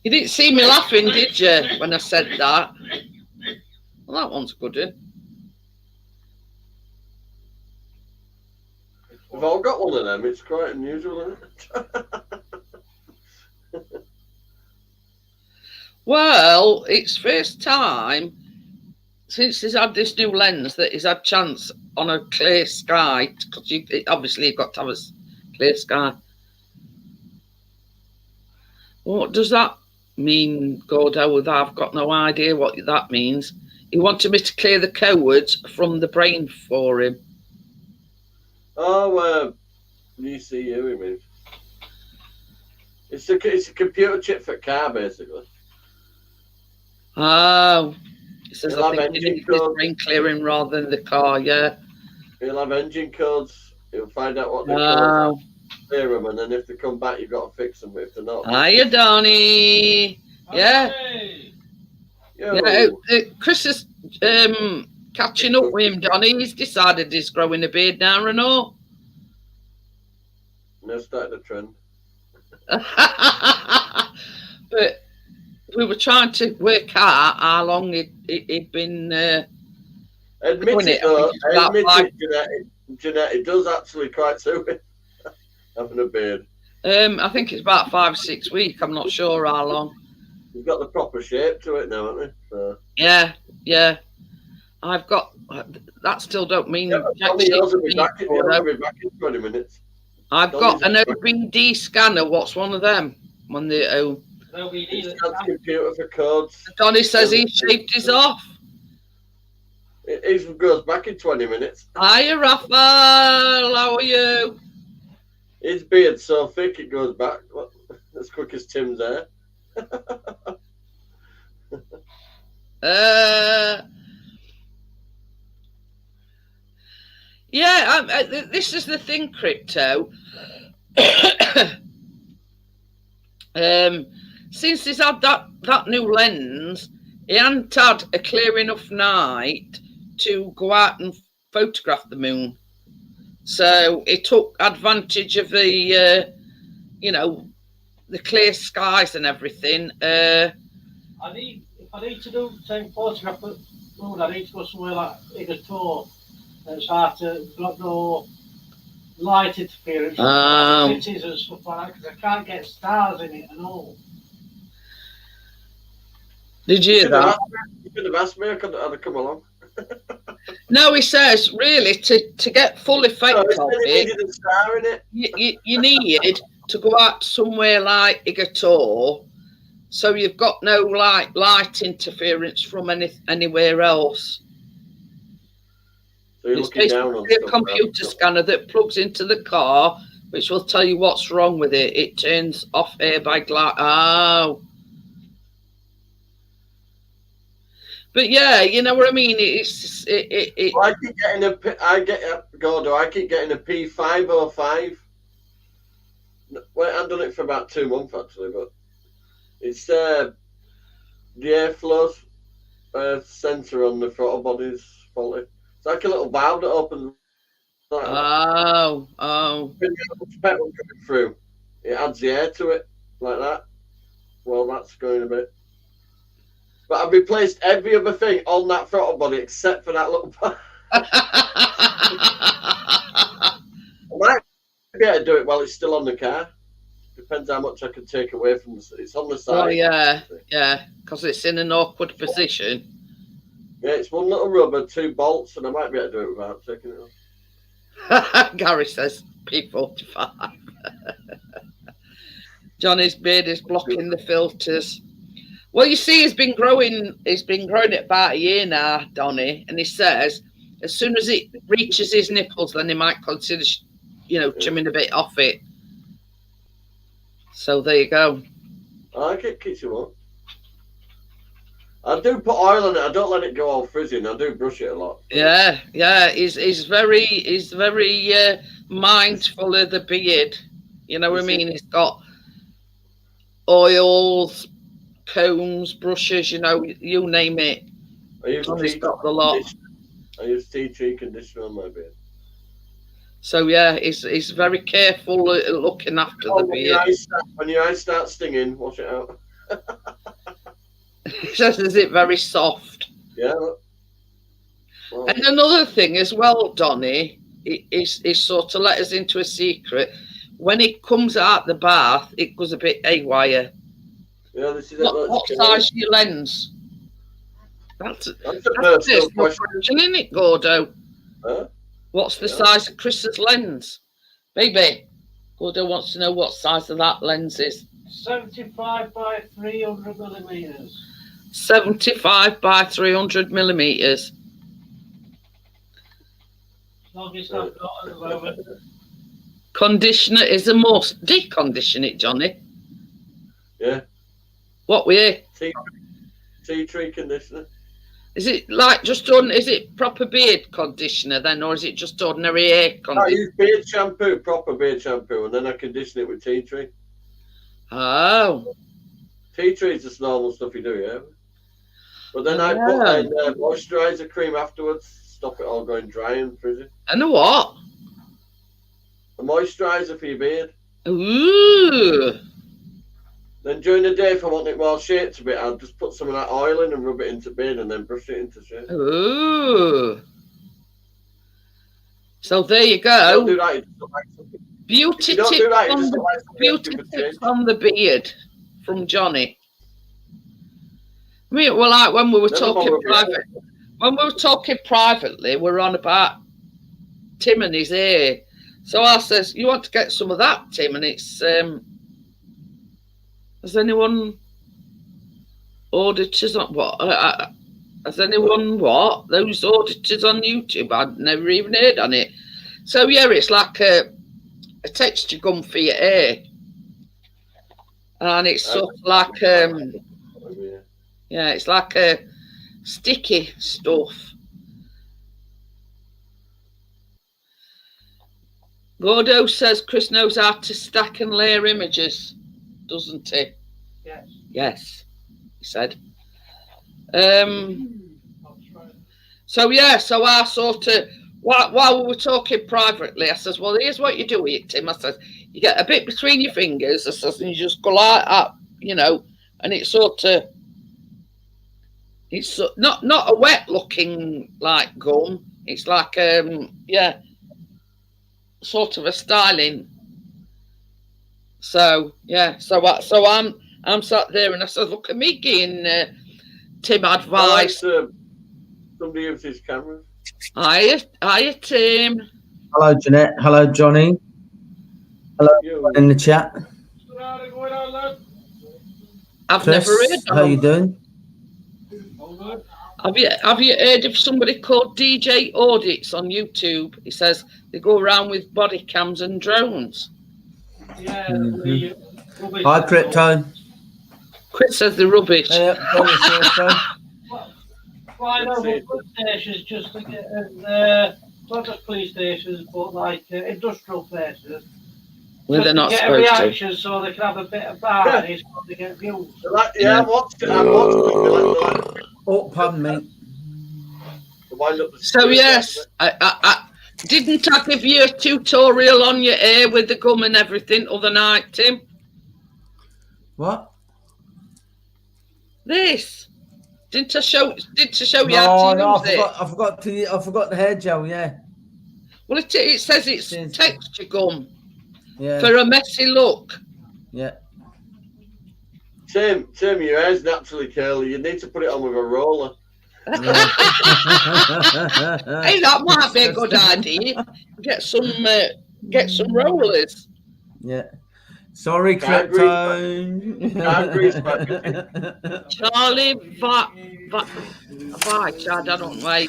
You didn't see me laughing, did you, when I said that? Well, that one's good, eh? We've all got one of them. It's quite unusual, isn't it? Well, it's first time since he's had this new lens that he's had chance on a clear sky, because obviously you've got to have a clear sky. What does that mean, Gordo? I've got no idea what that means. He wanted me to clear the codes from the brain for him. Oh, ECU, he means. It's a computer chip for a car, basically. Oh, he says He'll I have think you engine need this code. brain clearing rather than the car, yeah. He'll have engine codes. He'll find out what the codes Oh, are, clear them, and then if they come back, you've got to fix them. If they're not, hiya, Donny. Yeah. Yo. Yeah, Chris is catching up with him, Donny. He's decided he's growing a beard now and all. Now started a trend. But we were trying to work out how long he'd been. Admit Doing it, it, I though. think it's about Admit five- it, Jeanette. It does actually quite suit him having a beard. I think it's about 5 or 6 weeks. I'm not sure how long. He's got the proper shape to it now, hasn't he? So. Yeah. I've got that. Still don't mean. Yeah, but jack Tommy shit Hills to will be me, back. He'll Gordo. be back in 20 minutes. I've got an OBD scanner. What's one of them? One they own. It's got a computer for codes. Donny says he shaved his off. It goes back in 20 minutes. Hiya, Raphael. How are you? His beard's so thick it goes back as quick as Tim's hair. Yeah, this is the thing, Crypto. Since he's had that new lens, he hadn't had a clear enough night to go out and photograph the moon. So he took advantage of the, the clear skies and everything. If I need to do the same photograph of the moon, I need to go somewhere like Igator. It's hard to got no light interference from cities and stuff like that because I can't get stars in it and all. Did you hear that? You could have asked me, I could have come along. No, he says, really, to get full effect of it, A star in it. you need to go out somewhere like Igator, so you've got no light interference from anywhere else. So you're It's looking down on basically a computer scanner that plugs into the car, which will tell you what's wrong with it. It turns off airbag light. Oh. But yeah, you know what I mean. Well, I keep getting I keep getting a P505. Well, I've done it for about 2 months actually, but it's the airflow sensor on the throttle body is faulty. It's like a little valve that opens. Like oh. when the petrol coming through, it adds the air to it like that. Well, that's going a bit. But I've replaced every other thing on that throttle body except for that little part. I might be able to do it while it's still on the car. Depends how much I can take away from the. It's on the side. Oh yeah, because it's in an awkward position. Yeah, it's one little rubber, 2 bolts, and I might be able to do it without taking it off. Gary says P45. Johnny's beard is blocking the filters. Well, you see, he's been growing it about a year now, Donny, and he says as soon as it reaches his nipples, then he might consider, trimming a bit off it. So there you go. I get kitchen one. I do put oil on it. I don't let it go all frizzy, and I do brush it a lot. Yeah. He's very mindful of the beard. You know what I mean? He's got oils, combs, brushes. You name it. He's got the lot. I use tea tree conditioner on my beard. So yeah, he's very careful looking after the beard. When your eyes start stinging, wash it out. He says, is it very soft? Yeah. Well, and another thing as well, Donny, is sort of let us into a secret. When it comes out the bath, it goes a bit haywire. Yeah, this is what size is your lens? That's a personal question, isn't it, Gordo? Huh? What's the size of Chris's lens? Baby, Gordo wants to know what size of that lens is. 75 by 300 millimeters. 75 by 300 millimeters. Longest I've got at the moment. Conditioner is a must. Decondition it, Johnny. Yeah. What we Tea tree conditioner. Is it like just done? Is it proper beard conditioner then, or is it just ordinary hair conditioner? I use beard shampoo, proper beard shampoo, and then I condition it with tea tree. Oh. Tea tree is just normal stuff you do, yeah. But then I put in moisturiser cream afterwards, stop it all going dry and frizzy. And a what? A moisturiser for your beard. Ooh. Then during the day, if I want it more shaped a bit, I'll just put some of that oil in and rub it into beard and then brush it into shape. Ooh. So there you go. Don't do that, Beauty tips on the beard from Johnny. I mean, well, like when we were talking privately, we're on about Tim and his hair. So I says, "You want to get some of that, Tim?" And it's has anyone auditors on what? Has anyone what? Those auditors on YouTube? I'd never even heard on it. So yeah, it's like a texture gum for your hair, and it's sort of like yeah, it's like a sticky stuff. Gordo says Chris knows how to stack and layer images, doesn't he? Yes. Yes, he said. So yeah, so I sort of while we were talking privately, I says, "Well, here's what you do with it, Tim." I says, "You get a bit between your fingers," I says, "and you just go like that, and it's sort of." It's not a wet looking like gum. It's like sort of a styling. So yeah, so I'm sat there and I said, "Look at me giving Tim advice." Somebody uses his camera. Hiya, Tim. Hello, Jeanette. Hello, Johnny. Hello, in the chat. I've Chris, never heard of how you doing? Have you heard of somebody called DJ Audits on YouTube? He says they go around with body cams and drones. Yeah. Hi, Crypto. Chris says they're rubbish. Flying over police stations just to get, not just police stations, but like industrial places. Well, they're not supposed to. Get a reaction so they can have a bit of barney so they get views. Yeah, I watched it. Oh, pardon me. So yes, I didn't I give you a tutorial on your hair with the gum and everything other night, Tim? What? This. Didn't I show you No, how to no, use it? I forgot the hair gel. Yeah. Well, it says it's texture gum Yeah. for a messy look. Yeah. Tim, your hair's naturally curly. You need to put it on with a roller. Hey, that might be a good idea. Get some rollers. Yeah. Sorry, Can't Crypto. Charlie Vich, I don't know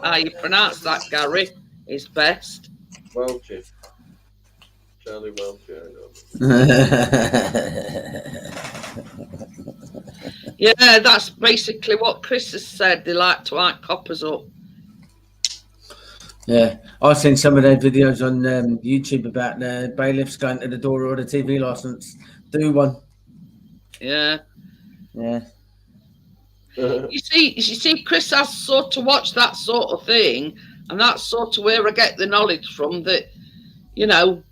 how you pronounce that, Gary, is best. Welchie. Charlie Welchie, I know. Yeah, that's basically what Chris has said. They like to light coppers up. Yeah, I've seen some of their videos on YouTube about bailiffs going to the door or the TV license. Do one. Yeah. Yeah. You see, Chris has sort of watched that sort of thing, and that's sort of where I get the knowledge from. That, you know,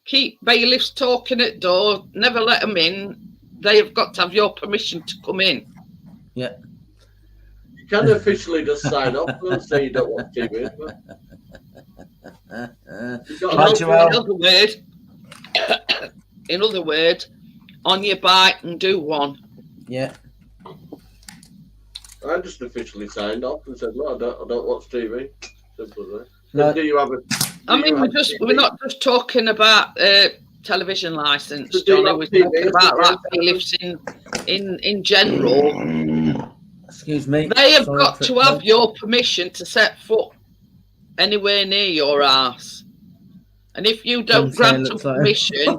keep bailiffs talking at door, never let them in. They have got to have your permission to come in. Yeah. You can officially just sign up and say you don't want TV. In other words, on your bike and do one. Yeah. I just officially signed up and said, "No, I don't watch TV." Simple as that. No. Do you have a? I mean, we're not just talking about television license, Johnny. We're talking about like bailiffs in general. Excuse me. They have got to have your permission to set foot anywhere near your ass. And if you don't grant them permission,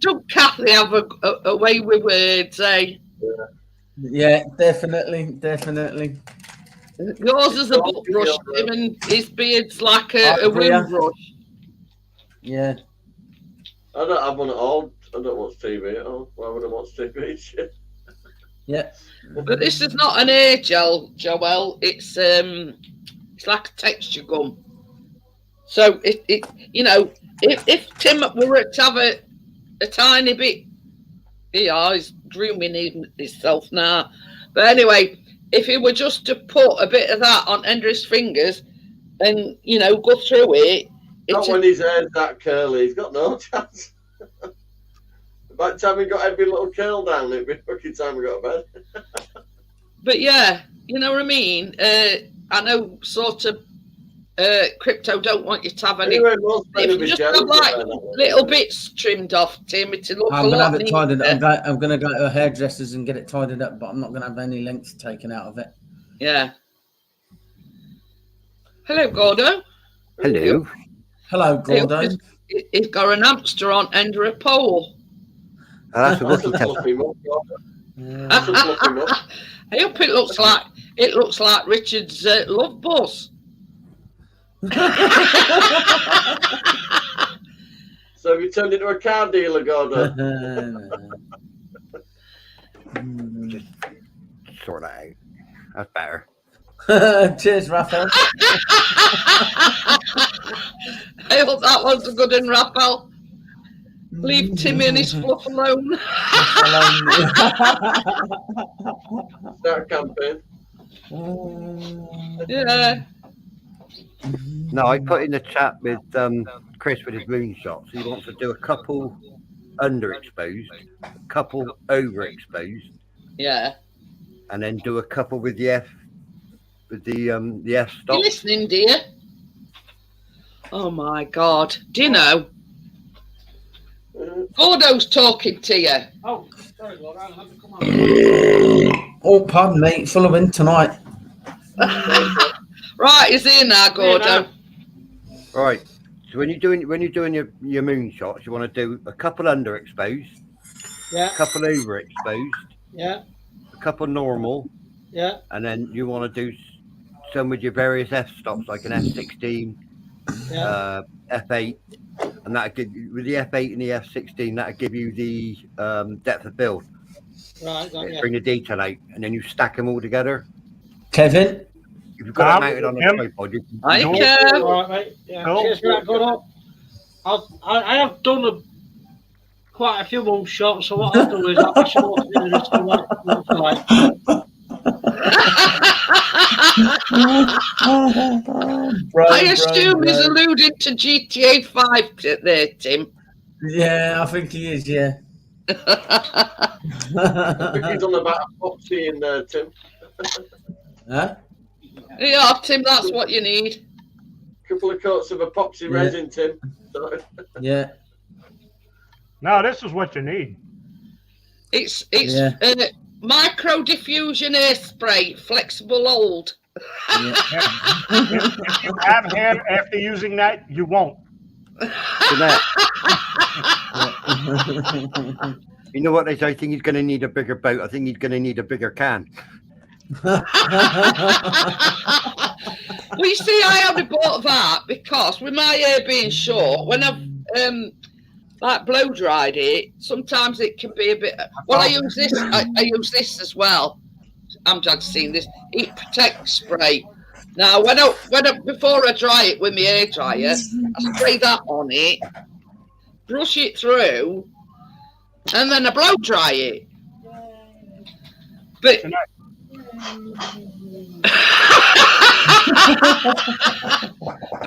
don't Kathy have a way with words, eh? Yeah, definitely. Yours is a butt brush, Tim, and his beard's like a wind brush. Yeah. I don't have one at all. I don't watch TV at all. Why would I watch TV? Yeah. But this is not an air gel, Joel. It's like a texture gum. So it you know, if Tim were to have a tiny bit, he's grooming himself now. But anyway, if he were just to put a bit of that on under his fingers and, you know, go through it. Not when his hair's that curly. He's got no chance. By the time he got every little curl down, it'd be fucking time we got to bed. But yeah, you know what I mean? I know sort of Crypto don't want you to have any. Anyway, if you just have like little bits trimmed off, Tim, it'll look I'm a gonna lot have it tidied neater. up. I'm gonna go to a hairdresser's and get it tidied up, but I'm not gonna have any lengths taken out of it. Yeah. Hello, Gordo. Hello. Hello, Gordo. He's got an hamster on under a pole. That's a That's lucky a test. fluffy mug. That's a fluffy mug. I hope it looks like Richard's love bus. So have you turned into a car dealer, Gordon? Just sort that out. That's better. Cheers, Raphael. I hope that was a good one, Raphael. Leave Timmy and his fluff alone. Start campaign. Yeah. No, I put in the chat with Chris with his moonshots. He wants to do a couple underexposed, a couple overexposed, Yeah. and then do a couple with the F stop. You listening, dear? Oh my God! Do you know? Gordo's talking to you. Oh, sorry, Lord, I have to come on. Oh, pardon me. Full of wind tonight. Right, he's here now, Gordo. Right. So when you're doing your moonshots, you want to do a couple underexposed, Yeah, a couple overexposed, yeah, a couple normal, yeah, and then you want to do some with your various F stops, like an F16, yeah. F8, and that give you, with the F8 and the F16, that'll give you the depth of build. Right, got you. Bring the detail out, and then you stack them all together. Kevin? If you've got it mounted on a tripod, you can Hi, All Kev. right, mate. Yeah. Cool. Cheers for that, Gordo. I have done quite a few more shots, so what I'll do is I'll show up in just to what it looks like. I assume he's alluding to GTA 5 there, Tim. Yeah, I think he is. Yeah. I think he's on about epoxy in there, Tim. Huh? Yeah, Tim, that's what you need. Couple of coats of epoxy resin, Tim. Yeah. No, this is what you need. It's Yeah. micro diffusion air spray, flexible hold. Yeah. If you have hair after using that, you won't. Jeanette, you know what they say? I think he's going to need a bigger boat. I think he's going to need a bigger can. Well, you see, I only bought that because with my hair being short, when I've like blow dried it, sometimes it can be a bit. Well, I use this. I use this as well. I'm just seeing this heat protect spray. Now, before I dry it with my hair dryer, I spray that on it, brush it through, and then I blow dry it. But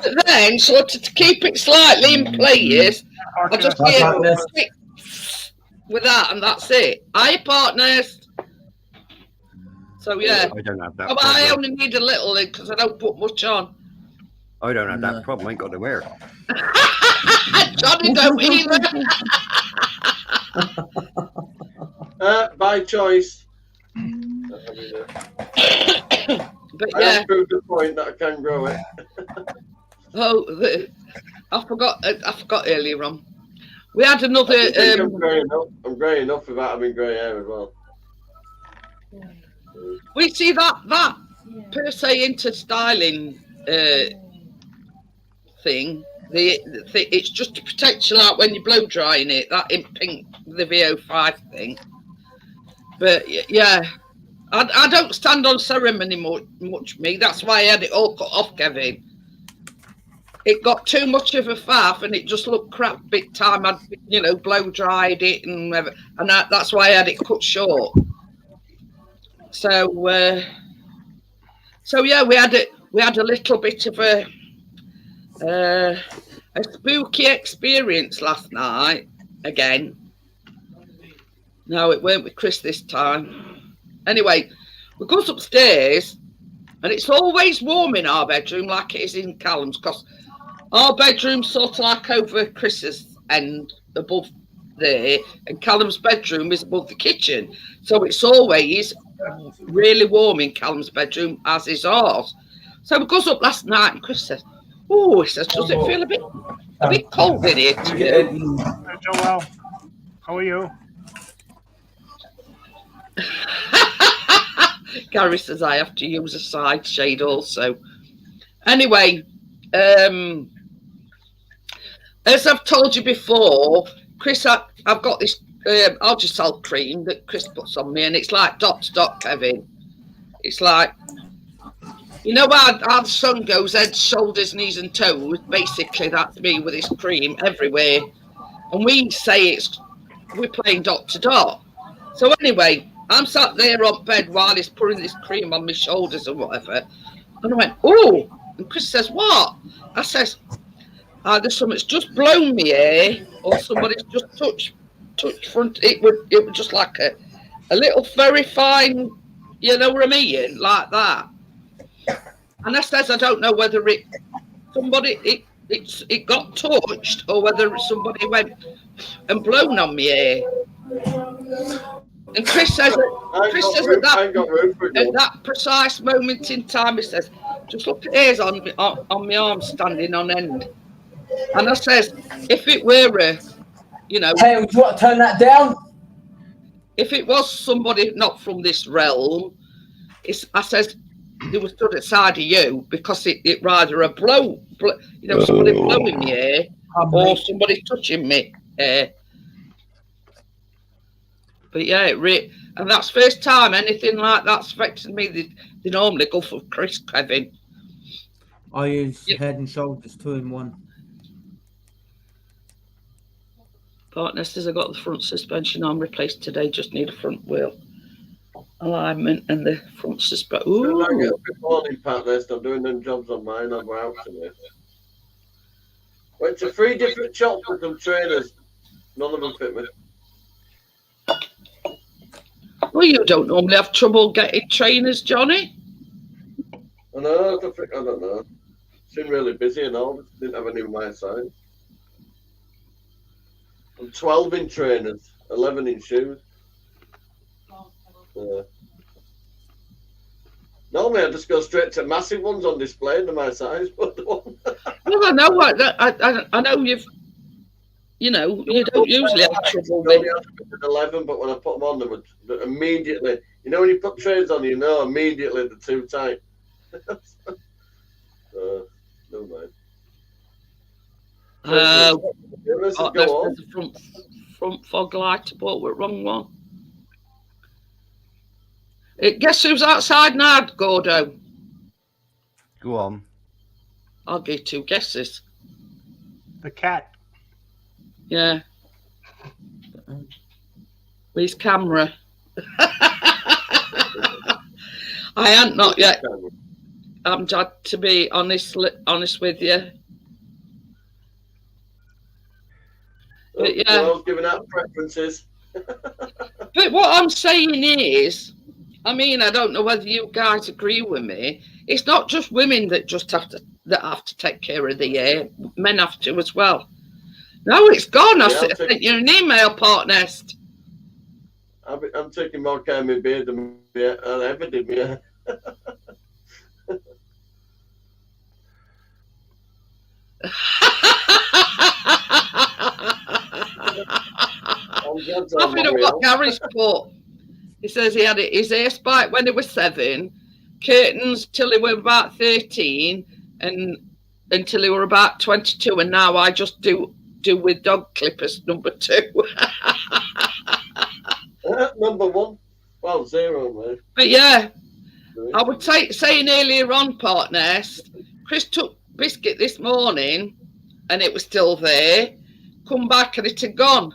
but then, sort of to keep it slightly in place, I just get with that, and that's it. Aye, partners. So yeah, I don't have that. but I only need a little because I don't put much on. I don't have No. that problem. I ain't got to wear. Johnny don't either. By choice. But I yeah, have proved the point that I can grow it. I forgot earlier on. We had another. I think I'm grey enough. I'm grey enough without having grey hair as well. We see that per se into styling thing. It's just to protect you like when you're blow drying it. That in pink, the VO5 thing. But yeah, I don't stand on ceremony much. Me, that's why I had it all cut off, Kevin. It got too much of a faff, and it just looked crap big time. I'd blow dried it and that's why I had it cut short. So yeah, we had a little bit of a spooky experience last night again. No, it weren't with Chris this time. Anyway, we go upstairs, and it's always warm in our bedroom, like it is in Callum's, because our bedroom's sort of like over Chris's end, above there, and Callum's bedroom is above the kitchen. So it's always really warm in Callum's bedroom, as is ours. So we goes up last night, and Chris says, "Oh," he says, "does it feel a bit cold in here to you?" Hey, Joel, how are you? Gary says I have to use a side shade also. Anyway, as I've told you before, Chris, I've got this Algisol cream that Chris puts on me, and it's like dot to dot, Kevin. It's like, you know how the sun goes head, shoulders, knees and toes? Basically, that's me with this cream everywhere. And we say we're playing dot to dot. So anyway, I'm sat there on bed while he's putting this cream on my shoulders and whatever. And I went, "Oh," and Chris says, "What?" I says, "Either something's just blown me here, or somebody's just touched front." It was just like a little very fine, you know what I mean, like that. And I says, I don't know whether it got touched or whether somebody went and blown on me here. And Chris says at that precise moment in time, he says, "Just look at hairs on my arm standing on end." And I says, if it were Hey, would you want to turn that down? If it was somebody not from this realm, I says, they were stood outside of you, because it rather a blow, somebody blowing me hair or somebody touching me hair. But yeah, and that's first time anything like that's affected me. They normally go for Chris, Kevin. I use Head and Shoulders 2-in-1. Partner says I got the front suspension arm replaced today. Just need a front wheel alignment and the front suspension. Ooh. Good morning, partner. I'm doing them jobs on mine. I'm out today. Went to 3 different shops with some trainers. None of them fit me. Well, you don't normally have trouble getting trainers, Johnny. I know, I don't know. It's been really busy and all. Didn't have any of my size. I'm 12 in trainers, 11 in shoes. Normally I just go straight to massive ones on display and they're my size. But Well, I know what I know you know, you don't usually have trouble I with. only had to fit an 11, but when I put them on, they would immediately. You know when you put trays on, you know immediately they're too tight. No mind. There's a front fog light, but we're wrong one. Guess who's outside now, Gordo? Go on. I'll give 2 guesses. The cat. Yeah. With his camera. I ain't not yet. I'm glad to be honest with you. But yeah. I was giving out preferences. But what I'm saying is, I mean, I don't know whether you guys agree with me. It's not just women that just have to take care of the hair. Men have to as well. No, it's gone. I sent you an email, Part Nest. I'm taking more care of my beard than I ever did. Yeah. Laughing at what Gary's put. He says he had his hair spiked when he was 7, curtains till he was about 13, and until he were about 22, and now I just do with dog clippers number 2. Number 1. Well, 0, man. But yeah, I would saying earlier on, Part Nest, Chris took biscuit this morning and it was still there. Come back and it had gone.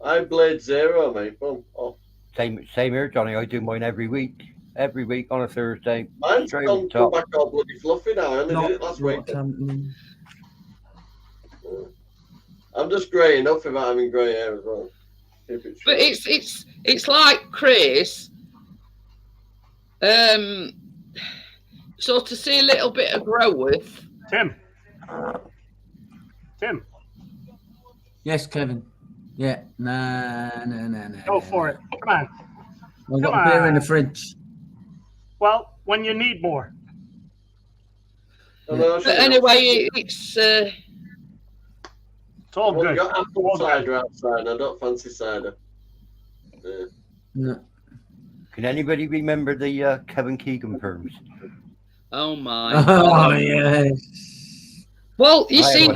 I blade 0, mate. Boom. Oh. Same here, Johnny. I do mine every week. Every week on a Thursday. Mine's come back all bloody fluffy now. I only did it last week. I'm just grey enough without having grey hair as well. But it's like Chris. So to see a little bit of growth. Tim. Yes, Kevin. Yeah. Nah. Go for it. Come on. I've got a beer in the fridge. Well, when you need more. But anyway, it's all good. I've got apple cider outside. I don't fancy cider. Yeah. No. Can anybody remember the Kevin Keegan perms? Oh my! Oh yes. Well, you see,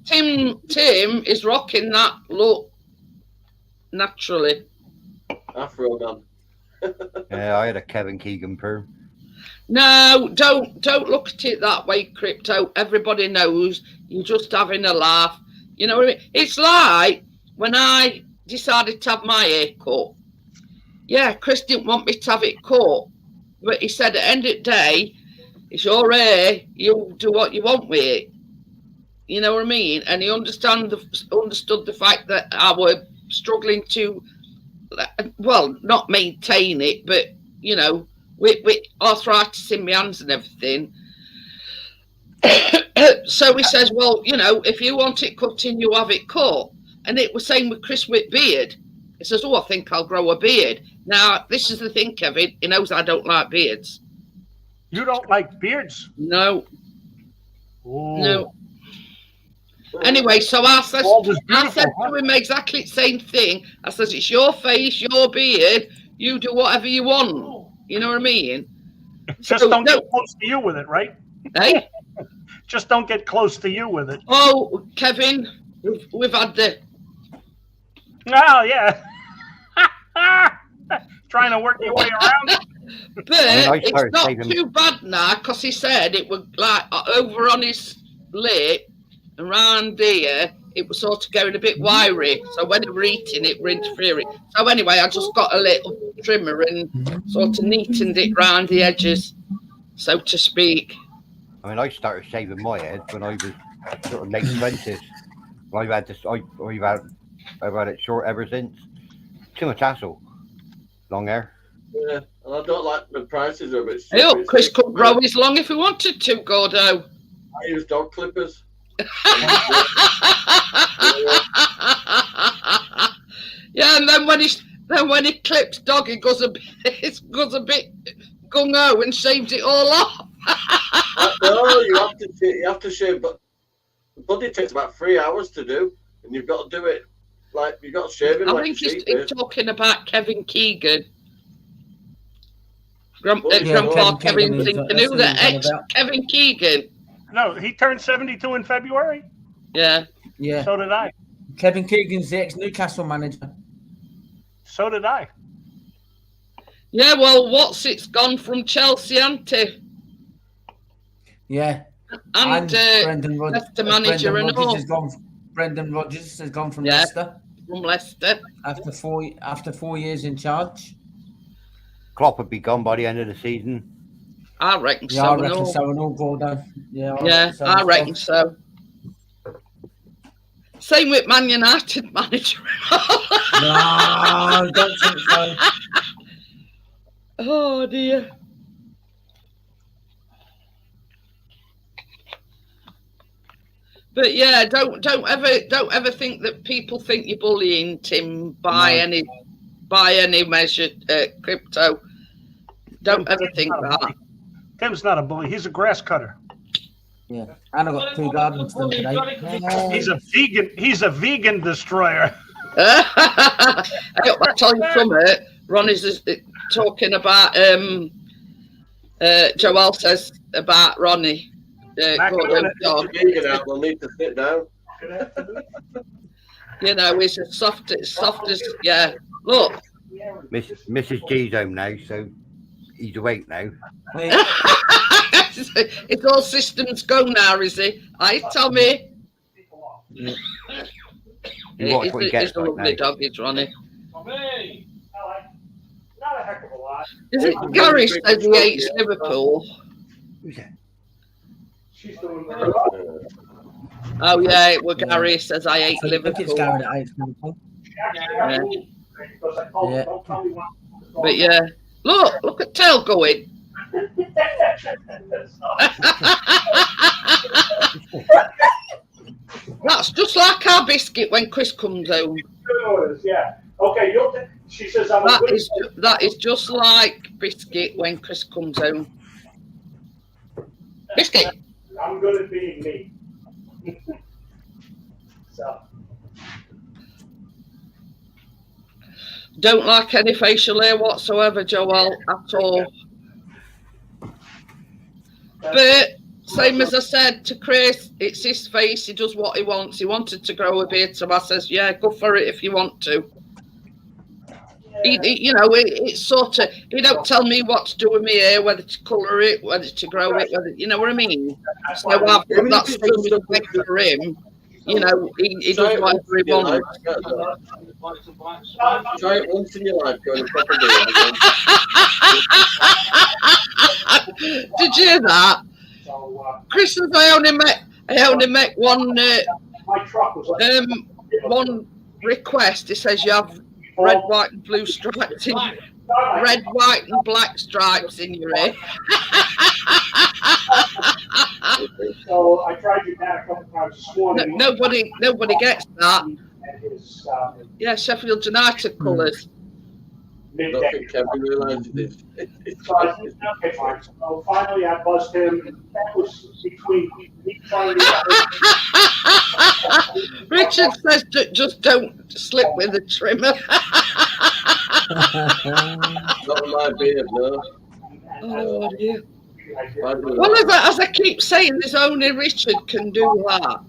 Tim is rocking that look naturally. Afro man. Yeah, I had a Kevin Keegan perm. No, don't look at it that way, Crypto. Everybody knows you're just having a laugh. You know what I mean? It's like when I decided to have my hair cut. Yeah, Chris didn't want me to have it cut, but he said at the end of the day, it's your hair. You do what you want with it. You know what I mean? And he understood the fact that I was struggling to, well, not maintain it, but you know, with arthritis in my hands and everything. So he says, well, you know, if you want it cutting, you have it cut. And it was same with Chris with beard. He says, oh, I think I'll grow a beard. Now, this is the thing, Kevin. He knows I don't like beards. You don't like beards? No. Ooh. No. Anyway, so I said to him exactly the same thing. I says, it's your face, your beard. You do whatever you want. You know what I mean? Just don't get close to you with it, right? Hey? Just don't get close to you with it. Oh, Kevin, we've had the... Oh, yeah. Trying to work your way around. But it's not too bad now, because he said it was like over on his lip and round here, it was sort of going a bit wiry. So when we were eating, it were interfering. So anyway, I just got a little trimmer and sort of neatened it round the edges, so to speak. I mean, I started shaving my head when I was sort of late 20s. I've had I've had it short ever since. Too much hassle. Long hair. Yeah, and I don't like the prices of it. Hey, look, Chris could grow his long if he wanted to, Gordo. I use dog clippers. Yeah, and then when he clips dog, he goes a bit gung ho and shaves it all off. No, you have to shave, but the bloody takes about 3 hours to do, and you've got to do it like you've got to shave him. I like think he's sheep, talking about Kevin Keegan. Yeah, Grandpa Kevin Kevin's Keegan, thinking, that's who who the he's on ex about. Kevin Keegan? No, he turned 72 in February. Yeah. Yeah. So did I. Kevin Keegan's the ex-Newcastle manager. So did I. Yeah, well, it's gone from Chelsea, Auntie. Yeah. And Brendan Leicester manager and all. Brendan Rodgers has gone from Yeah. Leicester From Leicester. after 4 years in charge. Klopp would be gone by the end of the season. I reckon Yeah, so. I and reckon all. so. And all Gordo. Yeah, Yeah, I reckon so. Same with Man United manager. No, don't think so. Oh dear. But yeah, don't ever think that people think you're bullying Tim by any measure, Crypto. Don't ever think that. Tim's not a bully. He's a grass cutter. Yeah, and I got 2 gardens done today. He's a vegan destroyer. I tell you something. Ron is talking about. Joel says about Ronnie. Gordon's dog. They'll need to sit down. You know, he's as soft as yeah. Look. Mrs. G's home now, so he's awake now. It's all systems go now, is he? Hi, Tommy. You watch what he gets He's a like lovely now. dog, it's Ronnie. Not a heck of a lot. Is it Gary says he hates Liverpool? Who's that? She's doing very well. Oh yeah, it was Gary says I hate I think it's Liverpool. Gary that hates Liverpool. Yeah. Because I told her, Yeah. don't tell me what. But yeah, look at tail going. That's just like our biscuit when Chris comes home. Yeah. Okay, she says I'm a good That is just like biscuit when Chris comes home. Biscuit. I'm good at being me. So Don't like any facial hair whatsoever, Joel, at all. But same as I said to Chris, it's his face. He does what he wants. He wanted to grow a beard, so I says, "Yeah, go for it if you want to." It's sort of. He don't tell me what to do with my hair, whether to colour it, whether to grow it, whether you know what I mean. So I've got that same respect for him. You know, he does whatever he wants. Try it once in your life, going to proper beard. Did you hear that? Chris says I only make one my truck was like one request. It says you have red, white, and blue stripes in red, white, and black stripes in your hair. So I tried your dad a couple times this morning. Nobody gets that. And his Yeah, Sheffield United colours. I don't think Kevin realised this. So I said, okay, fine. So finally I buzzed him. That was between me trying to Richard says just don't slip with the trimmer. Not my beard, no. Oh dear. I do Well, that. as I keep saying, there's only Richard can do that.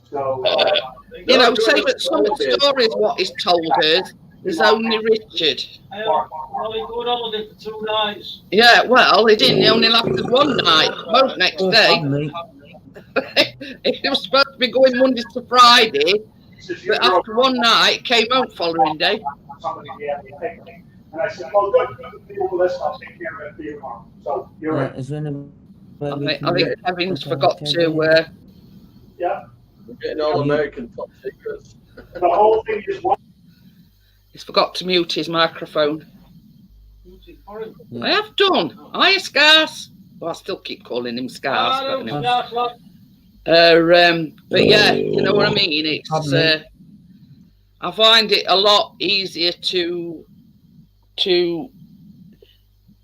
So, You know, same at some stories what he's told us. There's only Richard. Well, he got holiday for 2 nights. Yeah, well, he didn't. He only lasted one night. Won't next day. He was supposed to be going Monday to Friday, but after one night, came home following day. And I said, well, good. People list, I'll take care of it for you tomorrow. So you're right. Is there any I think Kevin's forgot to. Yeah. We're getting all American top secrets. The whole thing is one. He's forgot to mute his microphone. Yeah. I have done. Hiya, Scars. Well, I still keep calling him Scars. But, anyway. But yeah, you know what I mean? It's I find it a lot easier to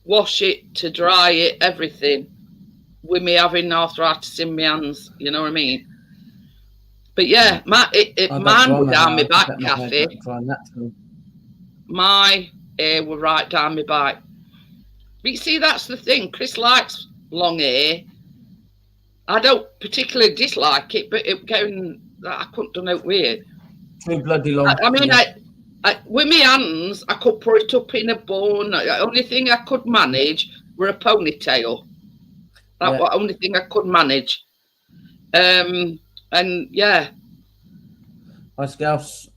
wash it, to dry it, everything, with me having arthritis in my hands, you know what I mean? But yeah, mine were down my back, Kathy. My hair were right down my back. But you see, that's the thing. Chris likes long hair. I don't particularly dislike it, but it going, I couldn't do it weird. Too bloody long. I mean, with my hands, I could put it up in a bun. The only thing I could manage were a ponytail. That's the only thing I could manage. And yeah. Hi, Scouse.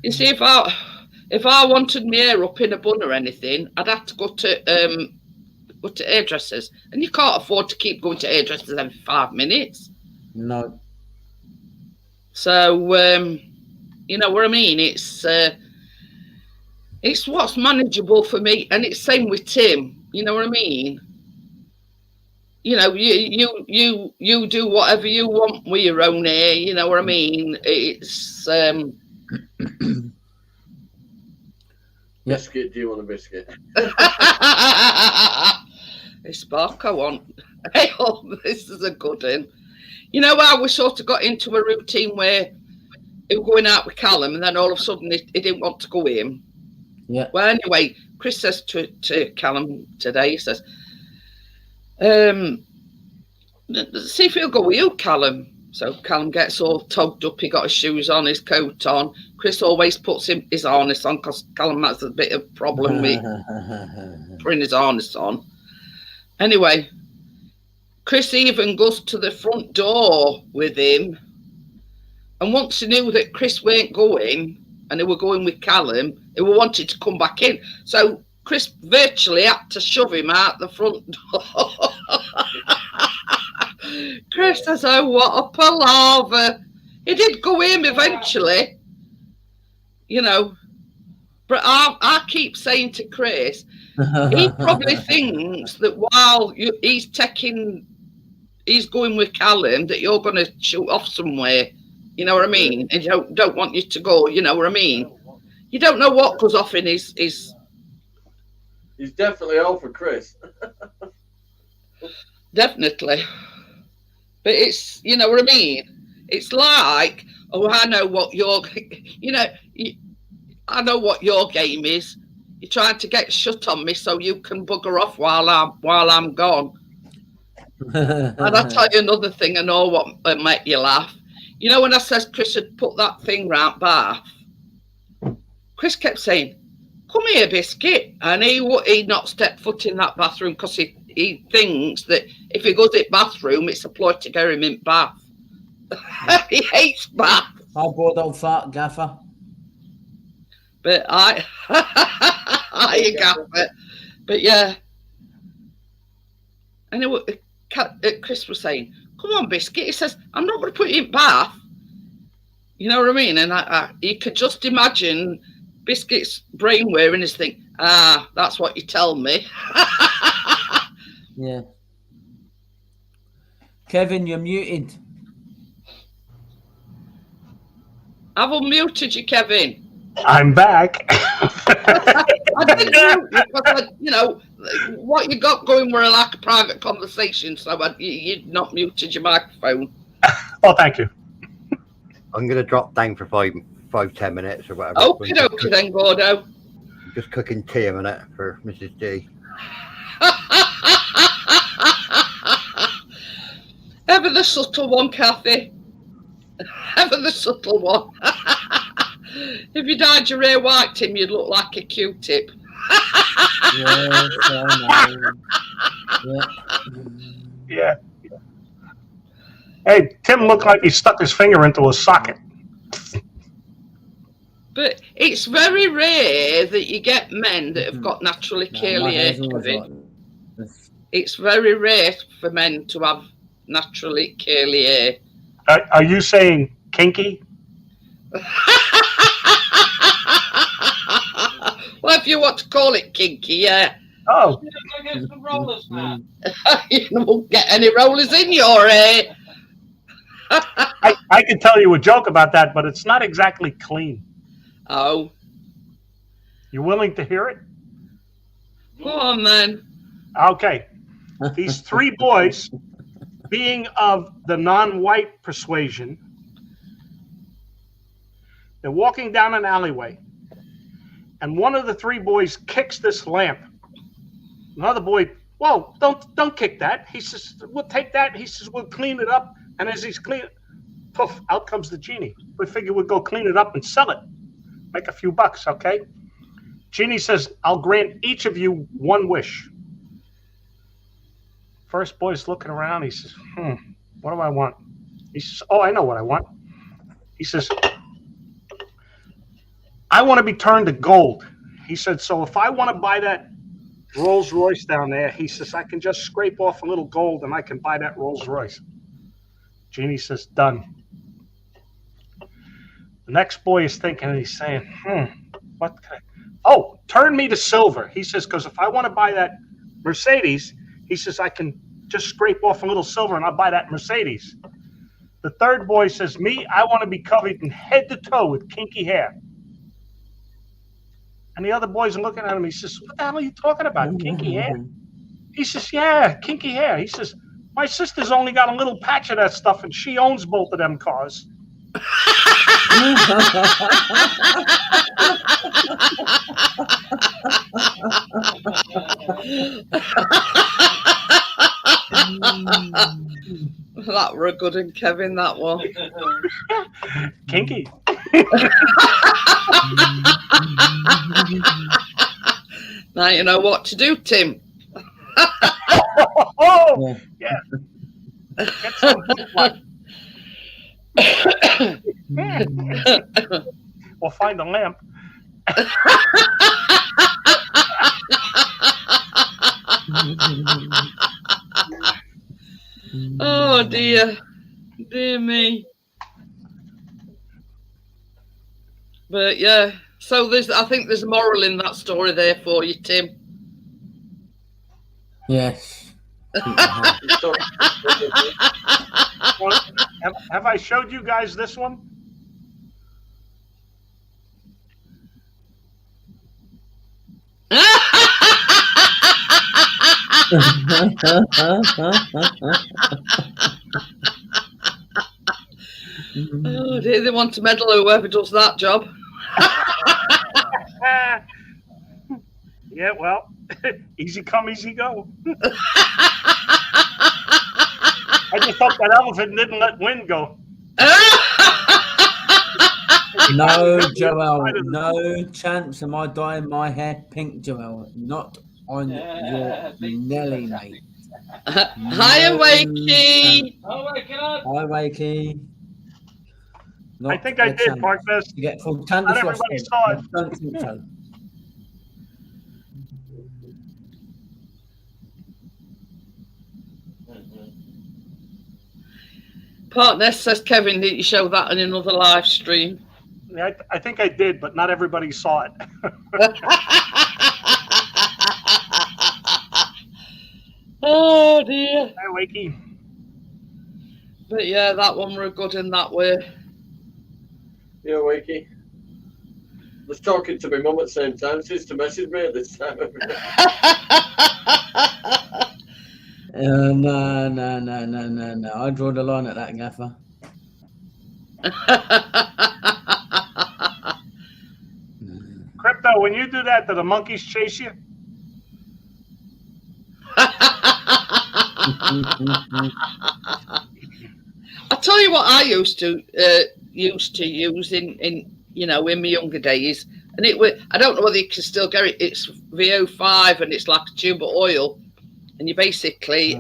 You see, if I wanted my hair up in a bun or anything, I'd have to go to hairdressers, and you can't afford to keep going to hairdressers every 5 minutes. No. So you know what I mean? It's what's manageable for me, and it's same with Tim. You know what I mean? You know, you do whatever you want with your own hair. You know what I mean? It's Biscuit, do you want a biscuit? It's Spark I want. Hey, oh, this is a good one. You know how we sort of got into a routine where we were going out with Callum, and then all of a sudden he didn't want to go with him. Yeah. Well, anyway, Chris says to Callum today, he says, see if he'll go with you, Callum. So Callum gets all togged up. He got his shoes on, his coat on. Chris always puts his harness on because Callum has a bit of problem with putting his harness on. Anyway, Chris even goes to the front door with him. And once he knew that Chris weren't going and they were going with Callum, he wanted to come back in. So Chris virtually had to shove him out the front door. Chris says, oh, what a palaver. He did go in eventually, you know. But I keep saying to Chris, he probably thinks that while he's going with Callum, that you're going to shoot off somewhere. You know what I mean? And don't want you to go, you know what I mean? You don't know what goes off in his... He's definitely all for Chris. Definitely. But it's, you know what I mean? It's like, oh, I know what your, you know, I know what your game is. You're trying to get shut on me so you can bugger off while I'm gone. And I'll tell you another thing, I know what make you laugh. You know when I said Chris had put that thing round Bath, Chris kept saying, come here, Biscuit. And he'd not step foot in that bathroom because he thinks that if he goes in bathroom, it's a ploy to get him in Bath. He hates Bath. I bought old fart gaffer. But I gaffer. But yeah. Anyway, Chris was saying, come on, Biscuit. He says, I'm not going to put you in Bath. You know what I mean? And you could just imagine Biscuit's brain wearing his thing. Ah, that's what you tell me. Yeah. Kevin, you're muted. I've unmuted you, Kevin. I'm back. I didn't know because you know what you got going were like a private conversation, so you'd not muted your microphone. Oh, thank you. I'm going to drop down for 5-10 minutes or whatever. Okie dokie then, Gordo. Just cooking tea a minute for Mrs. G. Ever the subtle one, Kathy. Ever the subtle one. If you dyed your hair white, Tim, you'd look like a Q-tip. Yes, I know. Yeah. Hey, Tim looked like he stuck his finger into a socket. But it's very rare that you get men that have got naturally curly hair, Kevin. It's very rare for men to have naturally curly hair. Are you saying kinky? Well, if you want to call it kinky, yeah. Oh, I get some rollers now. You won't get any rollers in your hair. I can tell you a joke about that, but it's not exactly clean. Oh, You willing to hear it? go on then. Okay. These three boys, being of the non-white persuasion, they're walking down an alleyway, and one of the three boys kicks this lamp. Another boy, whoa, don't kick that. He says, we'll take that. He says, we'll clean it up. And as he's cleaning, poof, out comes the genie. We figure we'd go clean it up and sell it. Make a few bucks, okay? Genie says, I'll grant each of you one wish. First boy's looking around. He says, what do I want? He says, oh, I know what I want. He says, I want to be turned to gold. He said, so if I want to buy that Rolls Royce down there, he says, I can just scrape off a little gold and I can buy that Rolls Royce. Genie says, done. The next boy is thinking and he's saying, what can I? Oh, turn me to silver. He says, because if I want to buy that Mercedes, he says, I can just scrape off a little silver and I'll buy that Mercedes. The third boy says, me, I want to be covered from head to toe with kinky hair. And the other boys are looking at him. He says, what the hell are you talking about? Kinky hair? He says, yeah, kinky hair. He says, my sister's only got a little patch of that stuff and she owns both of them cars. That were a good one, Kevin, that one. Kinky. Now you know what to do, Tim. Oh, yeah. Get some bootleg. We'll find a lamp. Oh dear, dear me. But yeah, so I think there's a moral in that story there for you, Tim. Yes. Well, have I showed you guys this one? Oh dear, they want to meddle whoever does that job. Yeah, well, easy come, easy go. I just hope that elephant didn't let wind go. No, Joel, no chance am I dyeing my hair pink, Joel. Not on your Nelly, mate. Hi, Wakey. Oh, wait, get on. Hi, Wakey. I think I did, Marcus. You get full Not Candace everybody Ross. saw it. Don't think so. Partner says, Kevin, did you show that in another live stream? Yeah, I think I did, but not everybody saw it. Oh dear. Hi, Wakey. But yeah, that one were good in that way. Yeah, Wakey. Was talking to my mum at the same time. She's to message me at this time. No. I draw the line at that, Gaffer. Crypto, when you do that, do the monkeys chase you? I'll tell you what I used to use in my younger days, and it was, I don't know whether you can still get it. It's VO5 and it's like a tube of oil, and you basically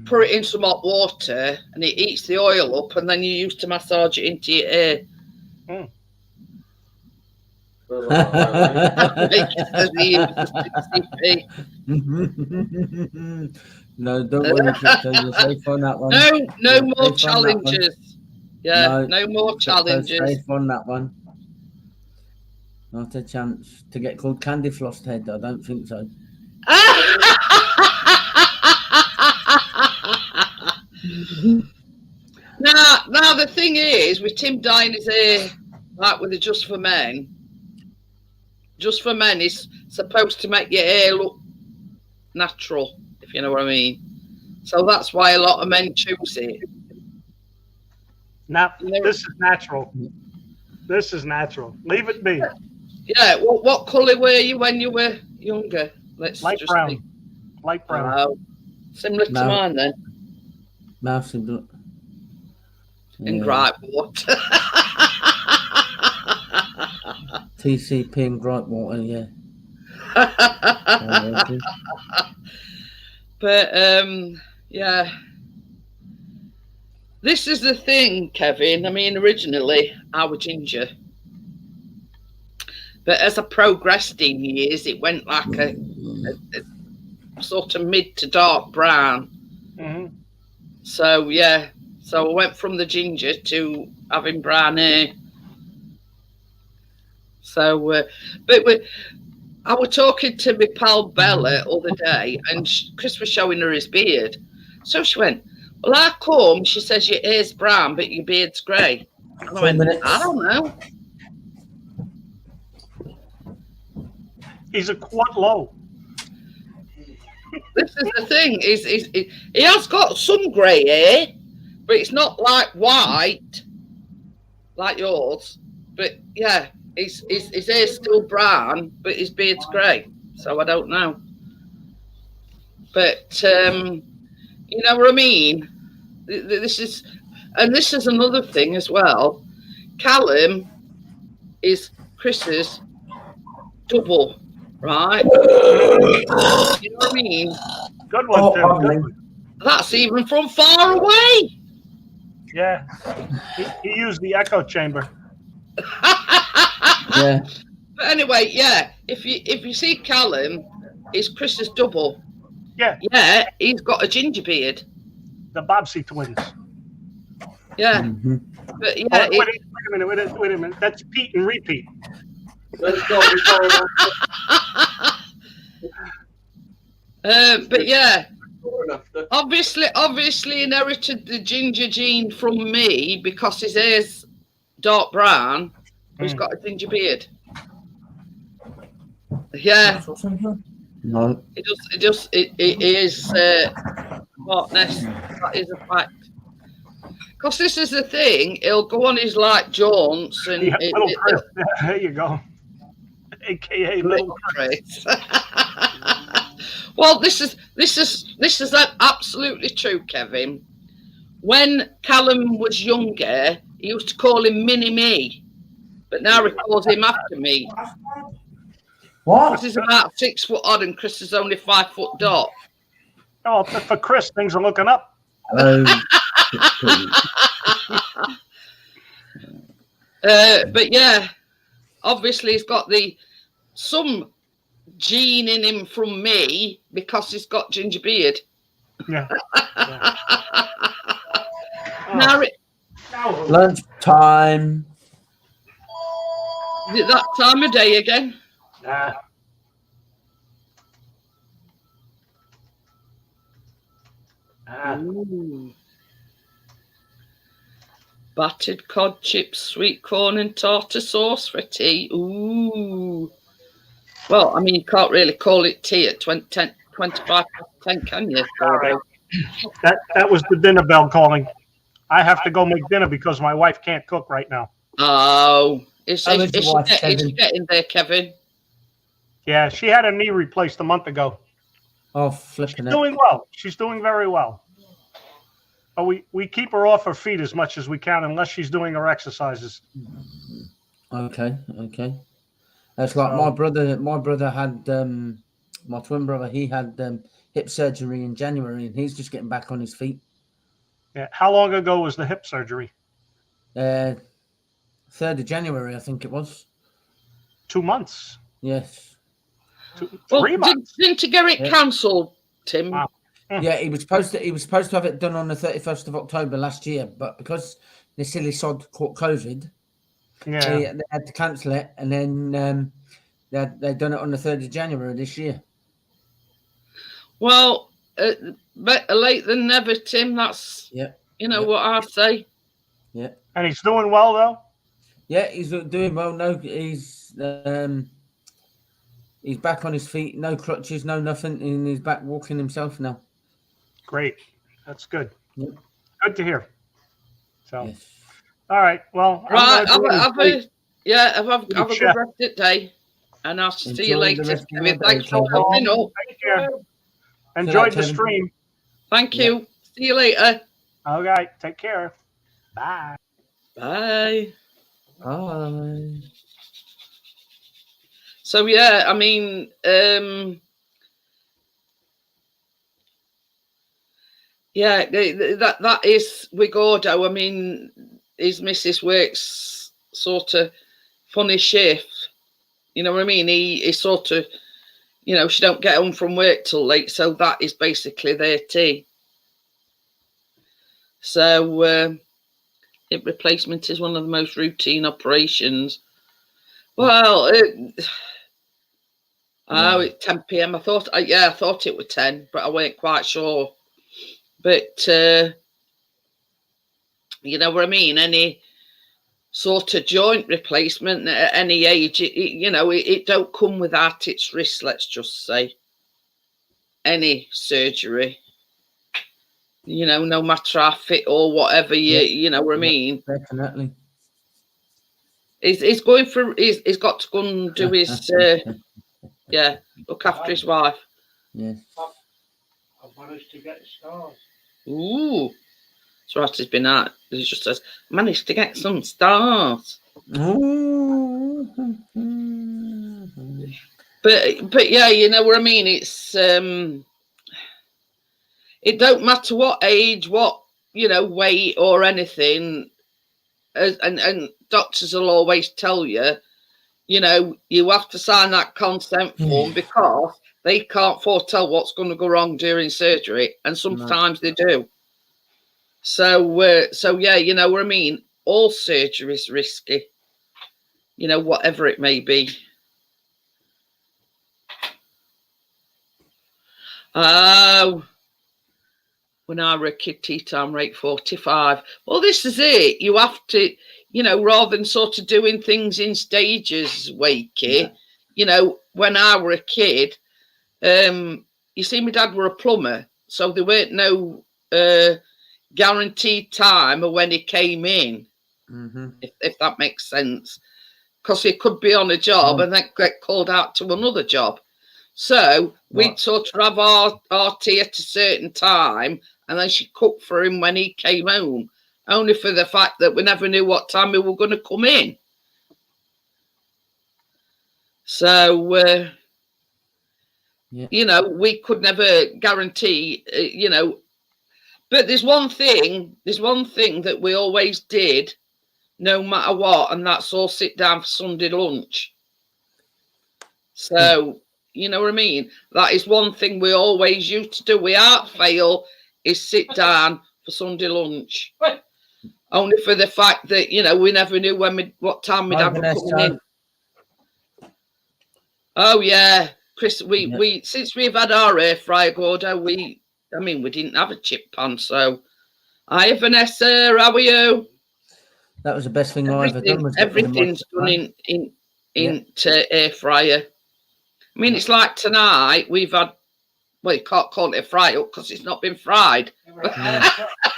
put it in some hot water and it eats the oil up, and then you use to massage it into your hair. Doesn't look quite right. Make it as even as 60p. No, don't worry, Crypto. You're safe on that one. No, no You're more safe on that one. challenges. Yeah, no more Crypto's challenges. safe on that one. Not a chance to get called Candy Floss Head. I don't think so. Now the thing is, with Tim dyeing his hair like with the Just for Men is supposed to make your hair look natural, if you know what I mean. So that's why a lot of men choose it. Now, this is natural. This is natural. Leave it be. Yeah, well, what colour were you when you were younger? Light brown. Light brown. Wow. Similar to mine then. Mouse and blood. In gripe water. TCP and gripe water, yeah. But yeah. This is the thing, Kevin. I mean, originally I was ginger. But as I progressed in years, it went like a sort of mid to dark brown. Mm-hmm. So, yeah. So I went from the ginger to having brown hair. So, I was talking to my pal Bella the other day, and Chris was showing her his beard. So she went, well, how come? She says your hair's brown, but your beard's grey. And I went, I don't know. He's a quart low. This is the thing. He has got some grey hair, but it's not like white, like yours. But yeah, his hair's still brown, but his beard's grey. So I don't know. But you know what I mean? This is another thing as well. Callum is Chris's double, right? You know what I mean? Good one, Tim. Good one. That's even from far away. Yeah. He used the echo chamber. Yeah. But anyway, yeah. If you see Callum, it's Chris's double. Yeah. Yeah, he's got a ginger beard. The Bobbsey twins. Yeah. Mm-hmm. But yeah. Oh, wait a minute. That's Pete and repeat. Let's go before But yeah. after. Obviously inherited the ginger gene from me because his hair's dark brown. He's got a ginger beard. Yeah. No. It is hotness. That is a fact. Because this is the thing, he'll go on his like jaunts and Yeah, little Chris. There you go. AKA Little Chris. Well, this is absolutely true, Kevin. When Callum was younger, he used to call him Mini Me, but now he calls him after me. What? Chris is about 6 foot odd, and Chris is only 5 foot dot. Oh, for Chris, things are looking up. But yeah, obviously he's got some gene in him from me because he's got ginger beard. Yeah. Now, Lunch time. is it that time of day again? Nah. Ooh. Battered cod chips, sweet corn and tartar sauce for tea. Ooh. Well, I mean, you can't really call it tea at 25 past 10, can you? All right. That was the dinner bell calling. I have to go make dinner because my wife can't cook right now. Oh, is How is your wife, she Kevin? getting there, Kevin? Yeah, she had her knee replaced a month ago. Oh, flipping it. Doing well. She's doing very well. But we keep her off her feet as much as we can unless she's doing her exercises. Okay. That's like my brother had my twin brother, he had hip surgery in January and he's just getting back on his feet. Yeah. How long ago was the hip surgery? 3rd of January, I think it was. 2 months. Yes. Well, 3 months. didn't it get it Yeah. cancelled, Tim? Wow. Yeah, he was supposed to have it done on the 31st of October last year, but because the silly sod caught COVID, Yeah. they had to cancel it, and then they've done it on the 3rd of January this year. Well, better late than never, Tim. That's Yeah. what I say. Yeah. And he's doing well, though? Yeah, he's doing well. No, he's back on his feet. No crutches, no nothing, and he's back walking himself now. Great. That's good. Yep. Good to hear. So, Yes. all right. Well, Right. I'm gonna Have a good check. rest of the day, and I'll see you Enjoy the later. rest of your Kevin. Thanks day, for Kevin. helping up. Take care. So Enjoyed that, the Kevin. stream. Thank you. See you later. Okay. Take care. Bye. Bye. Bye. So yeah, I mean, yeah, that is Wigordo. I mean, his missus works sort of funny shift. You know what I mean? He sort of, she don't get home from work till late, so that is basically their tea. So hip replacement is one of the most routine operations. Well, it's 10 p.m. I thought it was 10, but I weren't quite sure. But you know what I mean? Any sort of joint replacement at any age, it don't come without its risk, let's just say. Any surgery, no matter how fit or whatever, you know what I mean? Definitely. He's going for. He's got to go and do his. Look after his wife. Yes. I've managed to get stars. Ooh, so he's been out. He just says, managed to get some stars. Ooh. But yeah, you know what I mean. It's it don't matter what age, what weight or anything, and doctors will always tell you, you have to sign that consent form because they can't foretell what's going to go wrong during surgery, and sometimes they do. So yeah, you know what I mean. All surgery is risky, whatever it may be. Oh, when I were a kid, tea time rate 45. Well, this is it. You have to, rather than sort of doing things in stages, Wakey. When I were a kid, you see, my dad were a plumber, so there weren't no guaranteed time of when he came in, if that makes sense, because he could be on a job and then get called out to another job. So we'd sort of have our tea at a certain time, and then she'd cook for him when he came home, only for the fact that we never knew what time we were going to come in. So, we could never guarantee, but there's one thing that we always did, no matter what, and that's all sit down for Sunday lunch. So, you know what I mean? That is one thing we always used to do without fail, is sit down for Sunday lunch. Only for the fact that, we never knew what time we'd have coming in. Oh, yeah. Chris, we since we've had our air fryer, Gordo, we didn't have a chip pan, so. Hi, Vanessa, how are you? That was the best thing I ever done. Everything's done in air fryer. I mean, it's like tonight, we've had, well, you can't call it a fry up because it's not been fried.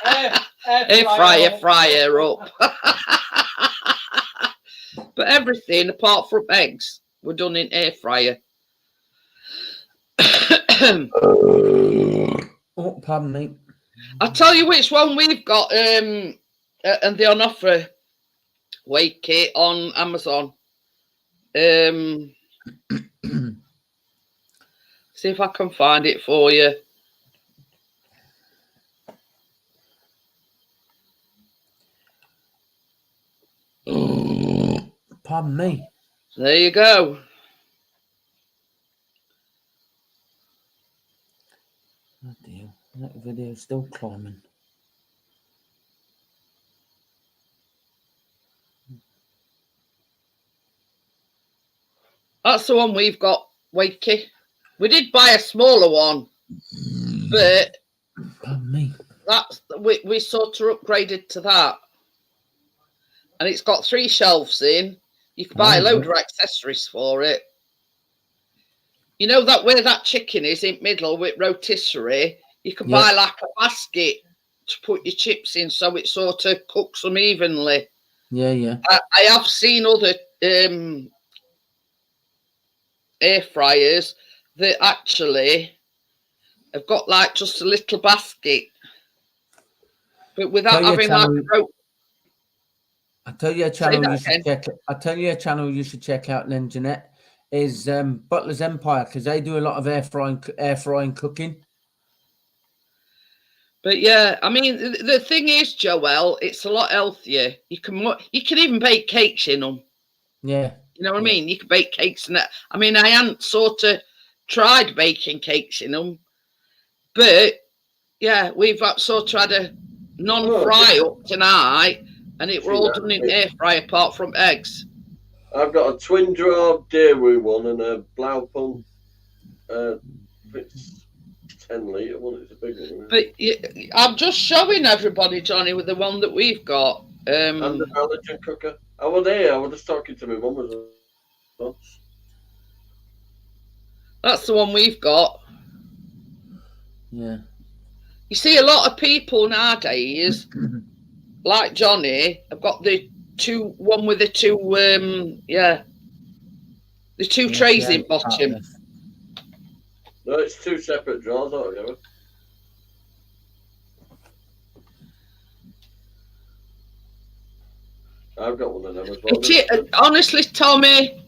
Air fryer up. But everything apart from eggs were done in air fryer. Oh, pardon me. I'll tell you which one we've got, and they're on offer, Wakey, on Amazon. See if I can find it for you. Pardon me. There you go. Oh dear, that video's still climbing. That's the one we've got, Wakey. We did buy a smaller one, but Pardon me. that's we sort of upgraded to that. And it's got 3 shelves in. You can buy a load of accessories for it. You know that where that chicken is in middle with rotisserie, you can buy like a basket to put your chips in so it sort of cooks them evenly. Yeah. I have seen other air fryers that actually have got like just a little basket, but without having like a rope. I tell you a channel you should check. I tell you a channel you should check out, then, Jeanette, is Butler's Empire, because they do a lot of air frying cooking. But yeah, I mean, the thing is, Joel, it's a lot healthier. You can even bake cakes in them. Yeah. You know what I mean? You can bake cakes in that. I mean, I hadn't sort of tried baking cakes in them, but yeah, we've sort of had a non-fry up tonight, and it were all done in air fry apart from eggs. I've got a twin draw Daewoo one and a Blaupunk. It's 10 litre one. It's a big one. But I'm just showing everybody, Johnny, with the one that we've got. And the Belgian cooker. I was there. I was just talking to my mum as well. That's the one we've got. Yeah. You see, a lot of people nowadays, like Johnny, have got the one with the two, the 2 trays in bottom. No, it's 2 separate drawers altogether. I've got one of them as well. Honestly, Tommy,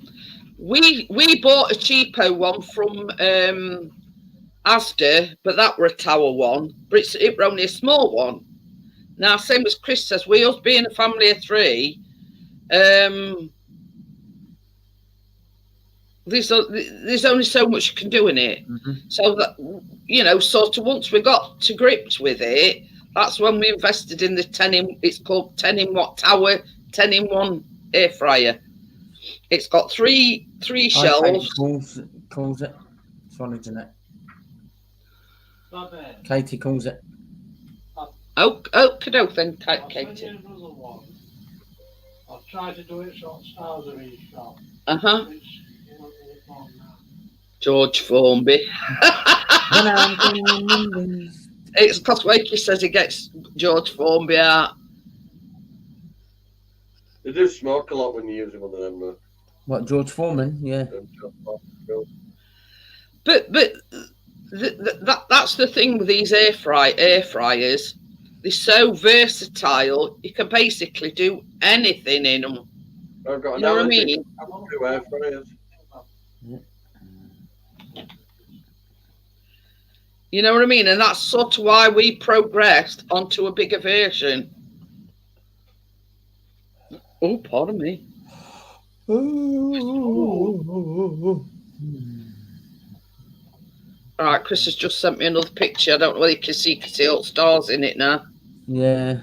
we bought a cheapo one from Asda, but that were a tower one. But it were only a small one. Now, same as Chris says, we us being a family of 3, there's only so much you can do in it. So that, sort of once we got to grips with it, that's when we invested in the 10-in. It's called 10-in-1 tower, 10-in-1 air fryer. It's got three shelves. Calls it. Sorry, Jeanette. Not bad. Katie calls it. Okay, then, Katie. I've tried to do it so it stars are each shop. George Formby. It's because Wakey says he gets George Formby out. They do smoke a lot when you use one of them, though. What, George Foreman? Yeah. But that's the thing with these air fryers. They're so versatile. You can basically do anything in them. I've got you know what I mean? I've got 2 air fryers. You know what I mean? And that's sort of why we progressed onto a bigger version. Oh, pardon me. All right, Chris has just sent me another picture. I don't know whether you can see all stars in it now. Yeah.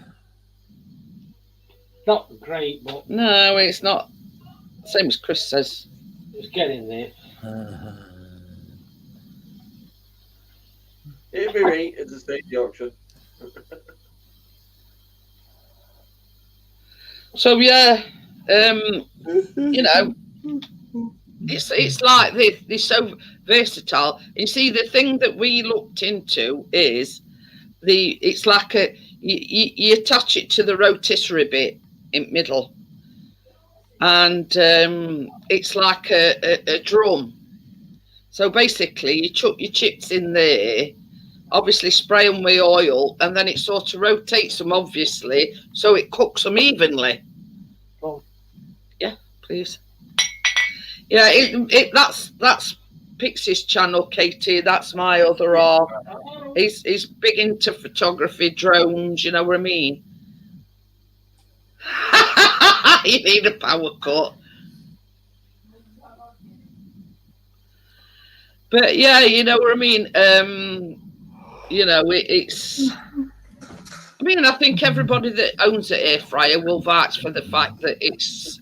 Not great, but no, it's not. Same as Chris says. It's getting there. It'll be right at the state Yorkshire. So yeah, it's like they're so versatile. You see, the thing that we looked into is it's like you attach it to the rotisserie bit in the middle, and it's like a drum. So basically, you chuck your chips in there, obviously spray them with oil, and then it sort of rotates them, obviously, so it cooks them evenly. Oh. Yeah, please. Yeah, that's Pixie's channel, Katie. That's my other half. He's big into photography, drones. You know what I mean? You need a power cut. But yeah, you know what I mean. You know, it's. I mean, I think everybody that owns an air fryer will vouch for the fact that it's,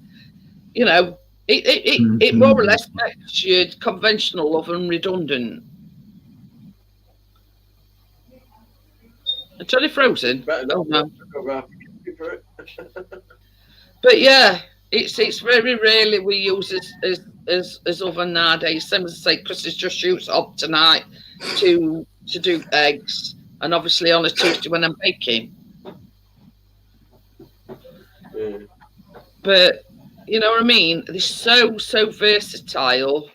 you know, it more or less makes your conventional oven redundant. It's only frozen. Oh, no. But yeah, it's very rarely we use as oven nowadays. Same as I say, Chris has just used up tonight to do eggs, and obviously on a Tuesday when I'm baking. Yeah. But you know what I mean? They're so versatile.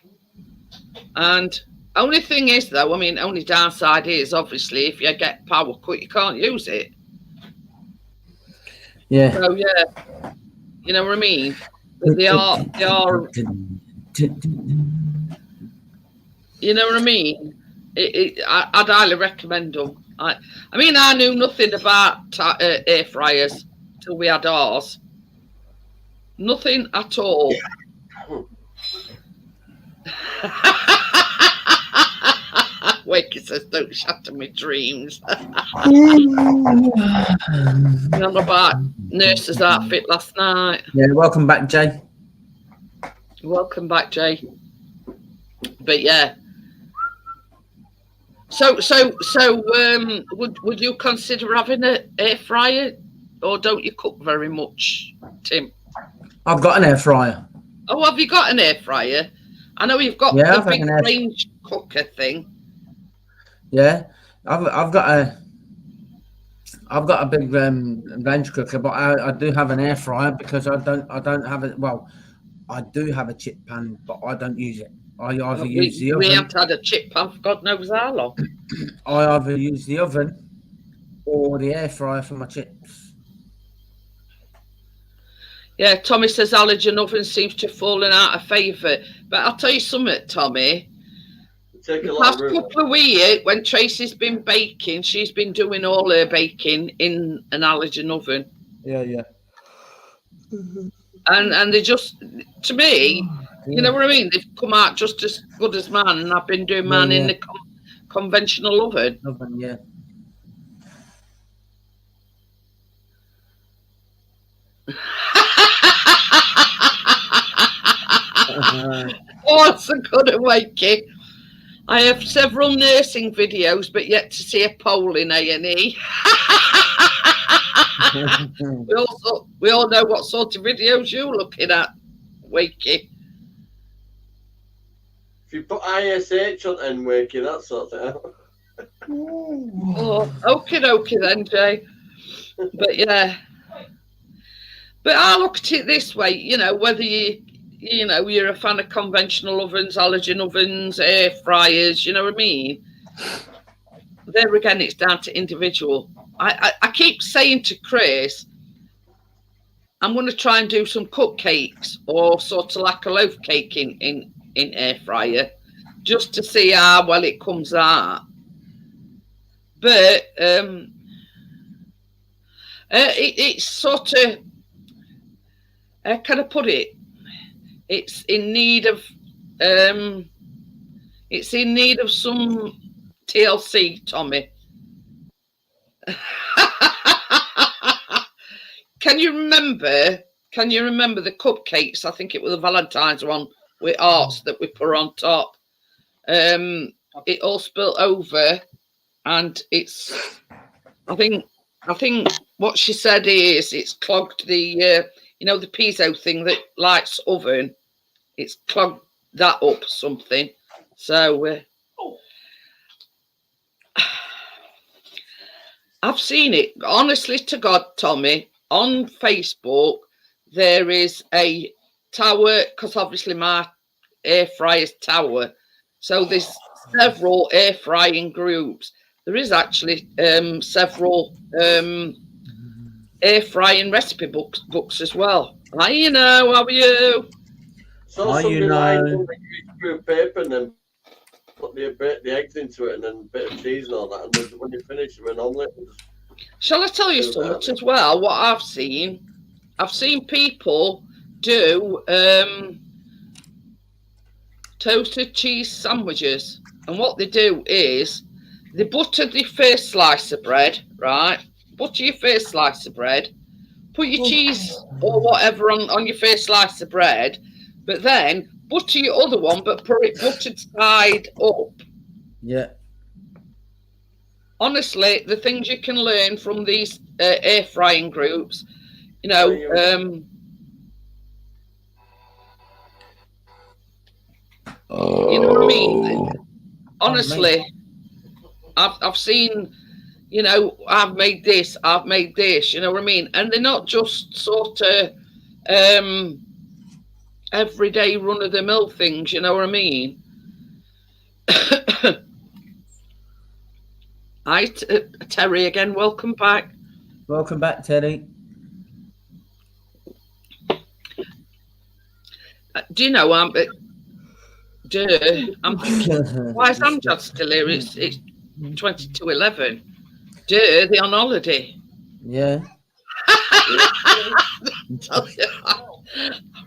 And only thing is though, I mean, only downside is obviously if you get power cut, you can't use it. Yeah. So yeah, you know what I mean? But they are. You know what I mean? I'd highly recommend them. I mean, I knew nothing about air fryers till we had ours. Nothing at all. Wakey says, "Don't shatter my dreams." You know about nurse's outfit last night. Yeah, welcome back, Jay. Welcome back, Jay. But yeah. So would you consider having an air fryer, or don't you cook very much, Tim? I've got an air fryer. Oh, have you got an air fryer? I know you've got the big range cooker thing. Yeah, I've got a big range cooker, but I do have an air fryer because I don't have it. Well, I do have a chip pan, but I don't use it. I either use the oven. We haven't had a chip pan for God knows how long. I either use the oven or the air fryer for my chips. Yeah, Tommy says halogen oven seems to have fallen out of favour. But I'll tell you something, Tommy. The past couple of weeks, when Tracy's been baking, she's been doing all her baking in an halogen oven. Yeah. And they just, to me, you know what I mean? They've come out just as good as mine, and I've been doing mine in the conventional oven. Yeah. Oh, that's a good awakening. I have several nursing videos, but yet to see a pole in A&E. we all know what sort of videos you're looking at, Wakey. If you put ISH on and Wakey, that sort of thing. Oh, okie dokie then, Jay. But yeah. But I look at it this way, you know, whether you're a fan of conventional ovens, halogen ovens, air fryers, you know what I mean? There again, it's down to individual. I keep saying to Chris, I'm going to try and do some cupcakes or sort of like a loaf cake in air fryer, just to see how well it comes out. But it's sort of, how can I put it? It's in need of some TLC, Tommy. Can you remember the cupcakes? I think it was the Valentine's one with hearts that we put on top. It all spilt over, and it's. I think what she said is it's clogged the the piezo thing that lights oven. It's clogged that up something. So I've seen it, honestly to God, Tommy, on Facebook. There is a tower, because obviously my air fryer's tower. So there's several air frying groups. There is actually several air frying recipe books as well. Hi, how are you? So somebody lined on the grease paper and then put the eggs into it and then a bit of cheese and all that. And when you finish with an omelette. Shall I tell you something as well? What I've seen toasted cheese sandwiches. And what they do is they butter the first slice of bread, right? Butter your first slice of bread, put your cheese or whatever on your first slice of bread, but then butter your other one, but put it buttered side up. Yeah. Honestly, the things you can learn from these air frying groups, you know, you know what I mean? Honestly, I've seen, you know, I've made this, you know what I mean? And they're not just sort of everyday run-of-the-mill things, you know what I mean? Hi, Terry again. Welcome back. Welcome back, Terry. Do you know, I'm thinking, why is Amjad still here? It's 22:11. They're on holiday. Yeah.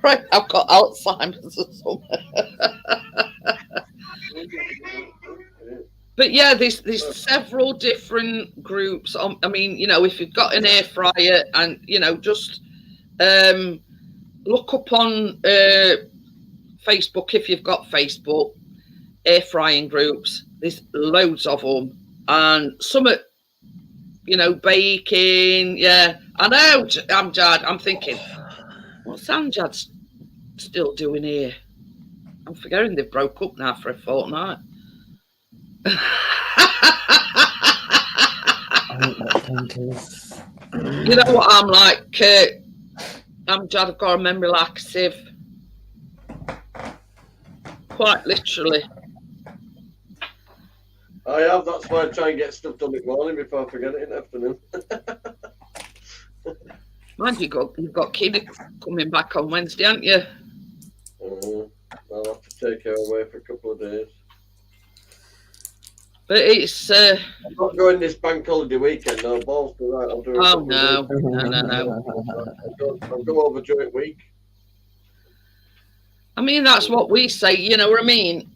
Right, I've got Alzheimer's or something. But yeah, there's several different groups. I mean, you know, if you've got an air fryer and, you know, just look up on Facebook, if you've got Facebook, air frying groups. There's loads of them. And some are, you know, baking. Yeah, I know, Amjad. I'm thinking, what's Amjad still doing here? I'm forgetting they've broke up now for a fortnight. You know what I'm like, Amjad, I've got a memory like a sieve. Quite literally. I have, that's why I try and get stuff done in the morning before I forget it in the afternoon. Mind you've got Keenan coming back on Wednesday, haven't you? I'll have to take her away for a couple of days. But it's I'm not going this bank holiday weekend, no balls to that. I'll do it. Oh no. I'll go over during week. I mean, that's what we say, you know what I mean?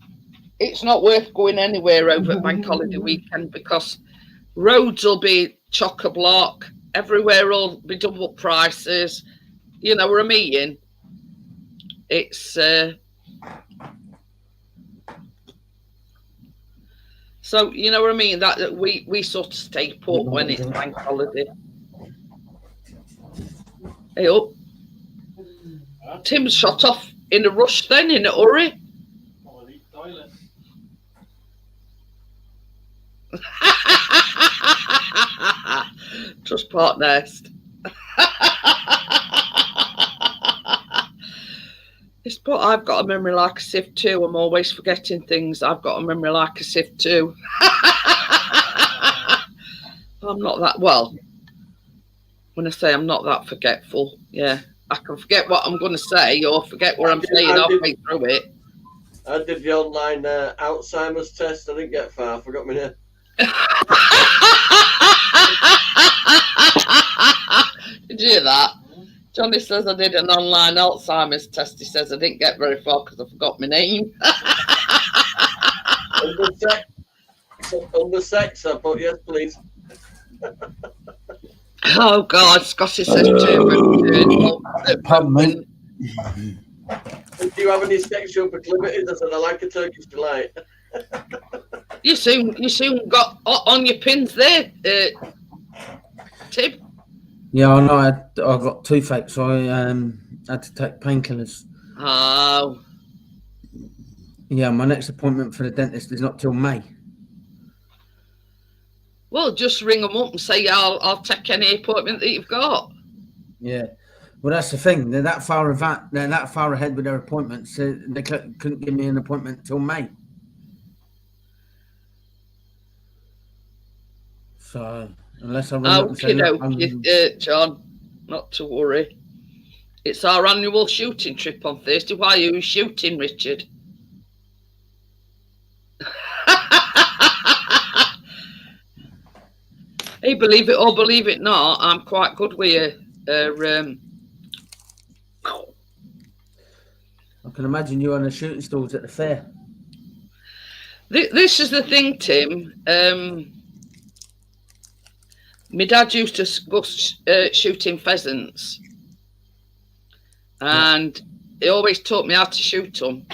It's not worth going anywhere over bank holiday weekend because roads will be chock-a-block, everywhere will be double prices, you know what I mean? It's so you know what I mean, that we sort of stay put when it's bank holiday. Hey up. Tim's shot off in a rush then, in a hurry. Trust part nest. It's but I've got a memory like a sieve too. I'm always forgetting things. I've got a memory like a sieve too. I'm not that well. When I say I'm not that forgetful, yeah, I can forget what I'm going to say or forget what I'm saying halfway through it. I did the online Alzheimer's test. I didn't get far. I forgot my name. Did you hear that? Johnny says I did an online Alzheimer's test. He says I didn't get very far because I forgot my name. Under sex, I put yes, please. Oh God, Scotty says too. Pardon me. Do you have any sexual proclivities? I said I like a Turkish delight. You soon got on your pins there, Tim. Yeah, I know. I got toothache, so I had to take painkillers. Oh. Yeah, my next appointment for the dentist is not till May. Well, just ring them up and say I'll take any appointment that you've got. Yeah. Well, that's the thing. They're that far ahead with their appointments. They couldn't give me an appointment till May. So unless I ring up and say, look, John, not to worry. It's our annual shooting trip on Thursday. Why are you shooting, Richard? Hey, believe it or believe it not, I'm quite good with I can imagine you on the shooting stalls at the fair. This is the thing, Tim. My dad used to go shooting pheasants, and he always taught me how to shoot them.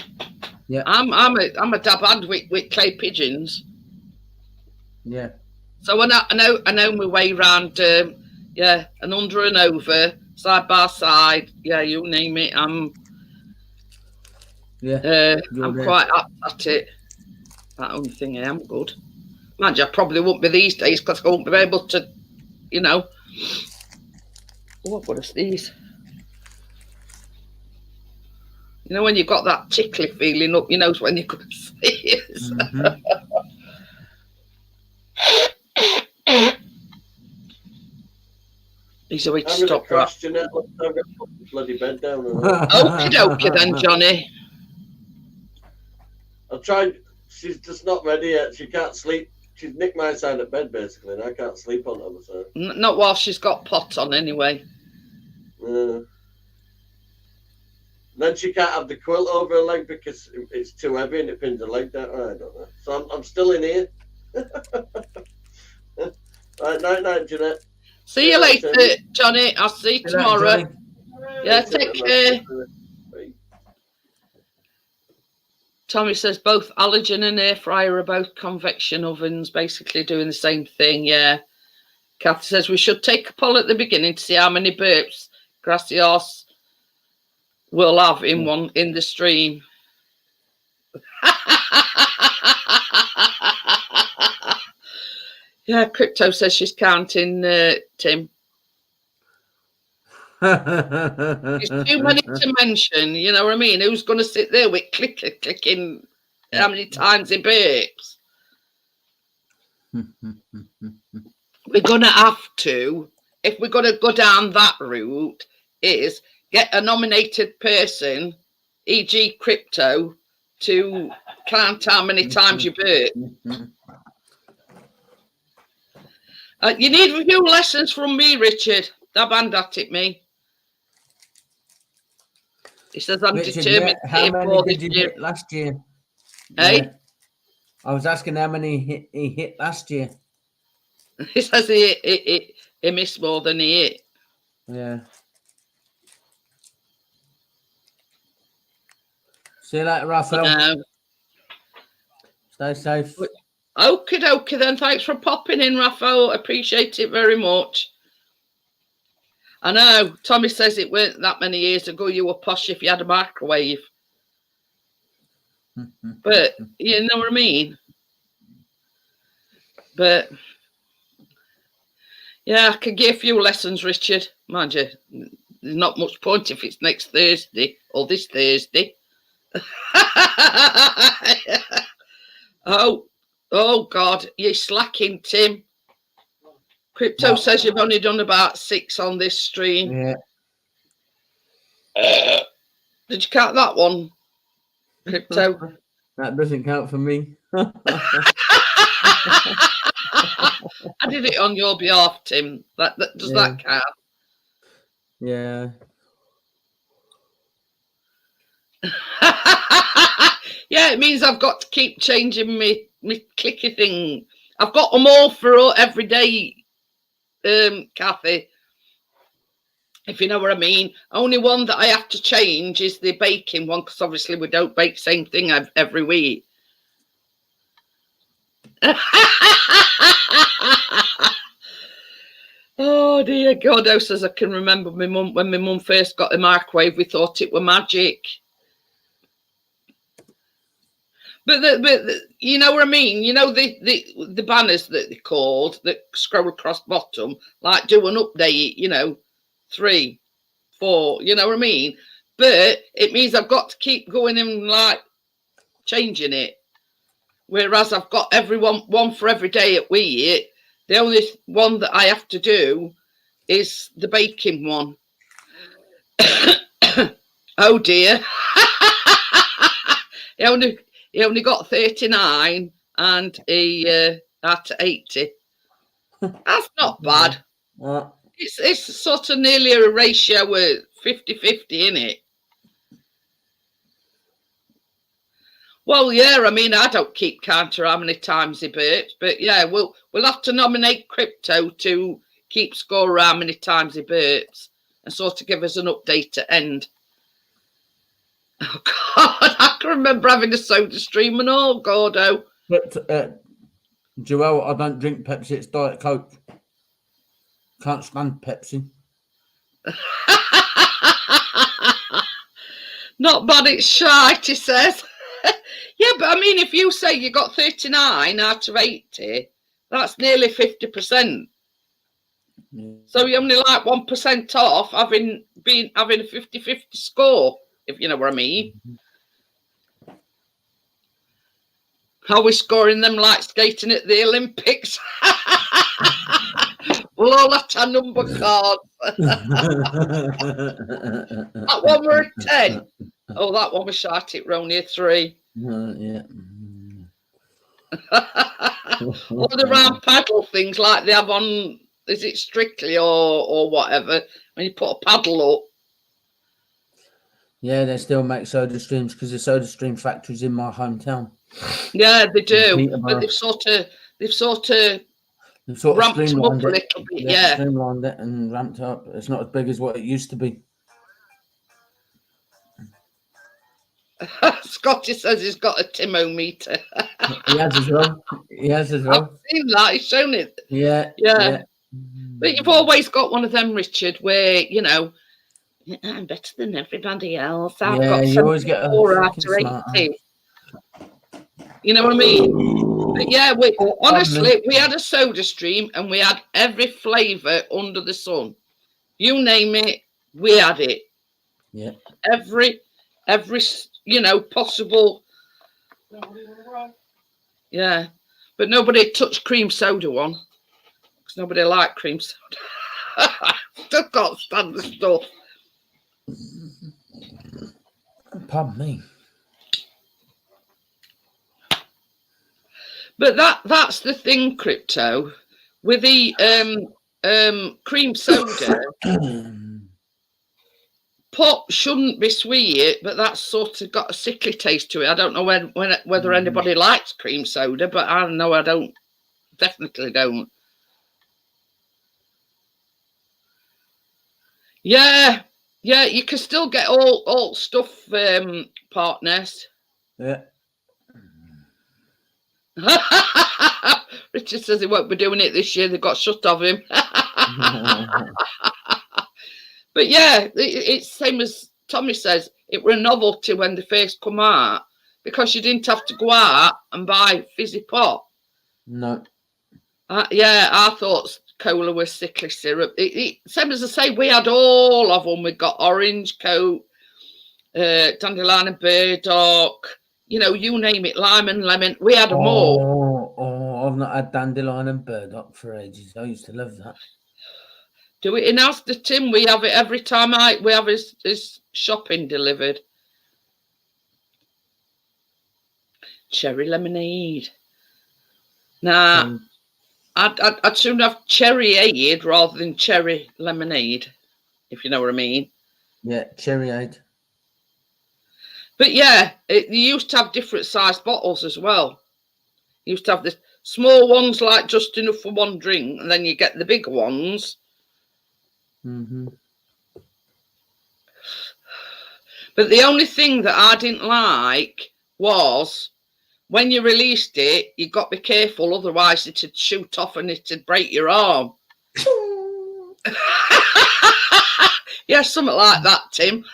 Yeah. I'm a dab hand with clay pigeons. Yeah. So I know my way around. And under and over, side by side. Yeah, you name it. I'm quite apt at it. That only thing I am good. Imagine I probably won't be these days because I won't be able to, you know. What is these? You know when you've got that tickly feeling up your nose when you could see it. Mm-hmm. He's a way to I'm going stop to crash that. Jeanette. I'm going to put the bloody bed down. Okie dokie then, Johnny. I'll try. She's just not ready yet. She can't sleep. She's nicked my side of bed, basically, and I can't sleep on the other side. Not while she's got pot on, anyway. Then she can't have the quilt over her leg because it's too heavy and it pins her leg down. I don't know. So I'm still in here. Right, night, Jeanette. See you later, Johnny. I'll see you tomorrow. Yeah, take care. Tommy says both allergen and air fryer are both convection ovens, basically doing the same thing. Yeah. Kathy says we should take a poll at the beginning to see how many burps Gracias will have in the stream. Yeah, Crypto says she's counting, Tim. It's too many to mention, you know what I mean? Who's going to sit there with clicking how many times he burps? We're going to have to, if we're going to go down that route, is get a nominated person, e.g. Crypto, to count how many times you burp. You need a few lessons from me, Richard. Dab hand at it, me. He says I'm Richard, determined. how many did you hit last year? Hey? Yeah. I was asking how many he hit last year. He says he missed more than he hit. Yeah. See you later, Raphael. Stay safe. Okie dokie then. Thanks for popping in, Raphael. Appreciate it very much. I know. Tommy says it weren't that many years ago you were posh if you had a microwave. But you know what I mean? But yeah, I could give a few lessons, Richard. Mind you, there's not much point if it's next Thursday or this Thursday. Oh God, you're slacking, Tim. Crypto says you've only done about 6 on this stream. Yeah. Did you count that one, Crypto? That doesn't count for me. I did it on your behalf, Tim. Does that count? Yeah. Yeah, it means I've got to keep changing my clicky thing. I've got them all for every day, Kathy. If you know what I mean. Only one that I have to change is the baking one, because obviously we don't bake the same thing every week. Oh dear God, as I can remember my mum, when my mum first got the microwave, we thought it were magic. But you know what I mean? You know the banners that they called that scroll across bottom, like do an update, you know, 3, 4, you know what I mean? But it means I've got to keep going and like changing it. Whereas I've got one for every day that we eat. The only one that I have to do is the baking one. Oh dear. He only got 39 and he at 80. That's not bad. It's sort of nearly a ratio of 50-50, isn't it? Well, yeah, I mean, I don't keep count of how many times he burps, but yeah, we'll have to nominate Crypto to keep score of how many times he burps and sort of give us an update at end. Oh God, I can remember having a soda stream and all, Gordo. But Joel, I don't drink Pepsi. It's Diet Coke. Can't stand Pepsi. Not bad, it's shite, he says. Yeah, but I mean, if you say you got 39 out of 80, that's nearly 50%. Yeah. So you're only like 1% off having a 50-50 score, if you know what I mean. Are we scoring them like skating at the Olympics? We'll all have to have number cards. That one were a 10. Oh, that one was shite. It were only a 3. Yeah. Or the round paddle things like they have on, is it Strictly or whatever, when you put a paddle up. Yeah, they still make soda streams because the soda stream factory's in my hometown. Yeah, they do. Peterborough. But they've sort of They've sort of ramped them up streamlined a it. little bit, They've yeah. streamlined it and ramped up. It's not as big as what it used to be. Scotty says he's got a Timometer. He has as well. I've seen that. He's shown it. Yeah. But you've always got one of them, Richard, where, you know, I'm better than everybody else. I've got you always get a 4 out fucking of smart 80. You know what I mean? But yeah, honestly, we had a soda stream and we had every flavour under the sun. You name it, we had it. Yeah. Every possible. Yeah. But nobody touched cream soda one. Because nobody liked cream soda. Still can't stand the stuff. Pardon me. But that's the thing, Crypto, with the cream soda. Pop shouldn't be sweet, but that's sort of got a sickly taste to it. I don't know whether anybody likes cream soda, but I know I don't. Definitely don't. Yeah, you can still get all stuff, partners. Yeah. Richard says he won't be doing it this year. They got shut of him. But yeah, it's same as Tommy says. It were a novelty when they first come out because you didn't have to go out and buy fizzy pop. No. I thought cola was sickly syrup. Same as I say, we had all of them. We got orange coat, dandelion and burdock. You know, you name it, lime and lemon. We had them all. Oh, I've not had dandelion and burdock for ages. I used to love that. Do it in Asda, Tim. We have it every time we have his shopping delivered. Cherry lemonade. Nah, I'd sooner have cherry aid rather than cherry lemonade, if you know what I mean. Yeah, cherry aid. But yeah, you used to have different sized bottles as well. You used to have the small ones, like just enough for one drink, and then you get the bigger ones. Mm-hmm. But the only thing that I didn't like was when you released it, you got to be careful, otherwise it'd shoot off and it'd break your arm. Yeah, something like that, Tim.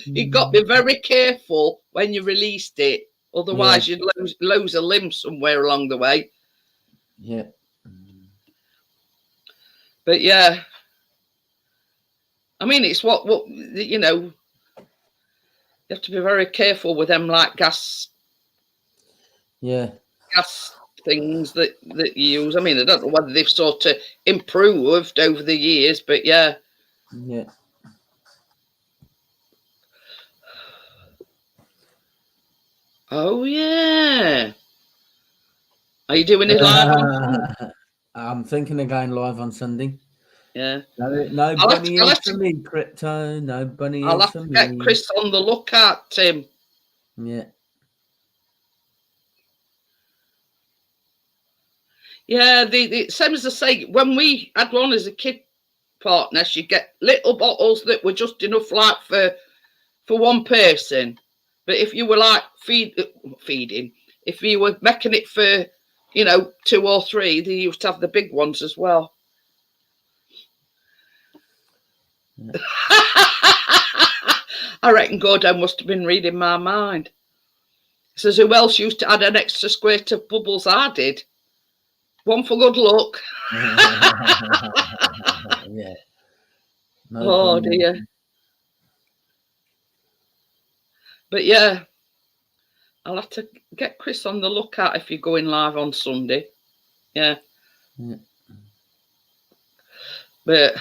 You got to be very careful when you released it, otherwise you'd lose a limb somewhere along the way. Yeah. But yeah, I mean, it's what you know. You have to be very careful with them, like gas things that you use. I mean, I don't know whether they've sort of improved over the years, but yeah. Yeah. Oh yeah. Are you doing it live? I'm thinking of going live on Sunday. Yeah. No I'll have bunny to- ears I'll have for to- me, Crypto. No bunny I'll ears have for to me. get Chris on the lookout, Tim. Yeah. Yeah, the same as I say, when we had one as a kid partner, you get little bottles that were just enough like for one person. But if you were like feeding, if you were making it for, 2 or 3, they used to have the big ones as well. Yeah. I reckon Gordon must have been reading my mind. He says, who else used to add an extra squirt of bubbles? I did. One for good luck. Yeah. Oh bunny. dear. But yeah, I'll have to get Chris on the lookout if you're going live on Sunday. Yeah. Yeah. But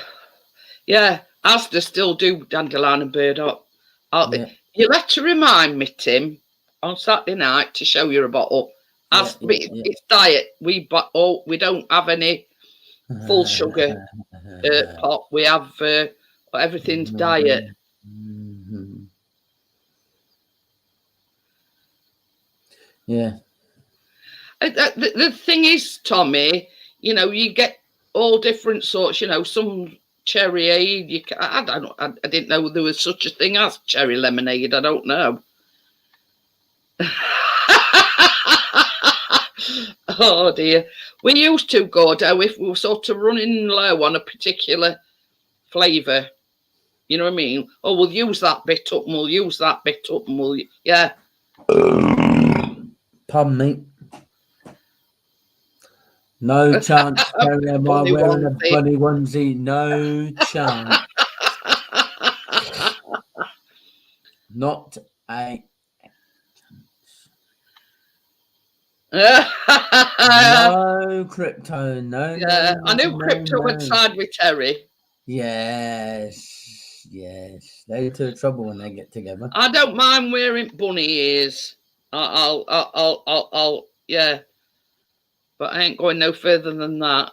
yeah, Asda still do dandelion and burdock. Yeah. You'll have to remind me, Tim, on Saturday night to show you a bottle. It's diet. We don't have any full sugar pot. We have everything's diet. Mhm. Yeah. The thing is, Tommy, you get all different sorts. Some cherry. I didn't know there was such a thing as cherry lemonade. I don't know. Oh dear. We used to, Gordo, if we were sort of running low on a particular flavour. You know what I mean? Oh, we'll use that bit up and we'll use that bit up and yeah. Pardon me. No chance, Terry. Am I Bunny wearing a onesie. bunny onesie? No chance. Not a no Crypto. No. Yeah, no, I knew no, Crypto no. would side with Terry. Yes. They're two trouble when they get together. I don't mind wearing bunny ears. I'll yeah. But I ain't going no further than that.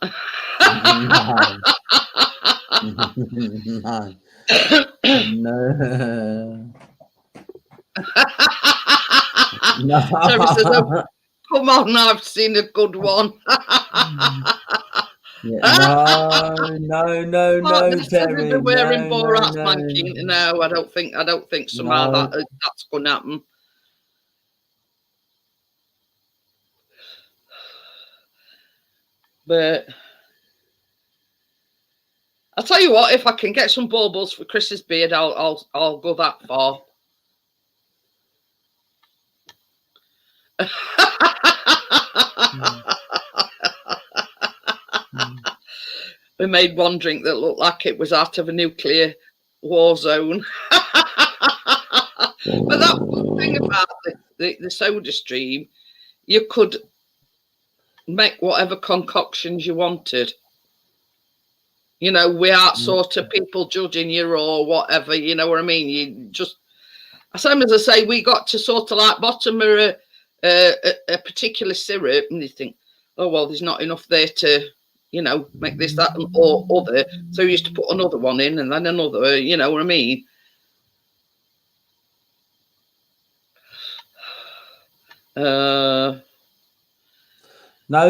No. No. Terry says, oh, come on, I've seen a good one. Yeah, no, Terry. They're wearing no, Borat's no. Mankini. No, I don't think somehow No. that's going to happen. But I'll tell you what, if I can get some baubles for Chris's beard, I'll go that far. We made one drink that looked like it was out of a nuclear war zone. But that one thing about the Soda Stream, you could make whatever concoctions you wanted. Without sort of people judging you or whatever, you know what I mean? You just, same as I say, we got to sort of like bottom of a particular syrup and you think, oh, well, there's not enough there to, make this, that, or other. So we used to put another one in and then another, you know what I mean? No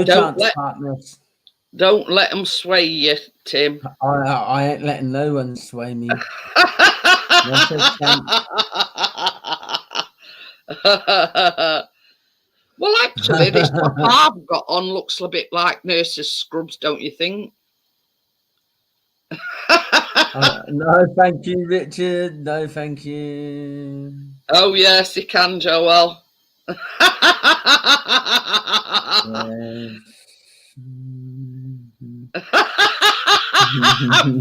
chance, partners. Don't let them sway you, Tim. I ain't letting no one sway me. Not a chance. Well, actually, this top I've got on looks a bit like nurse's scrubs, don't you think? No, thank you, Richard. No, thank you. Oh, yes, you can, Joel.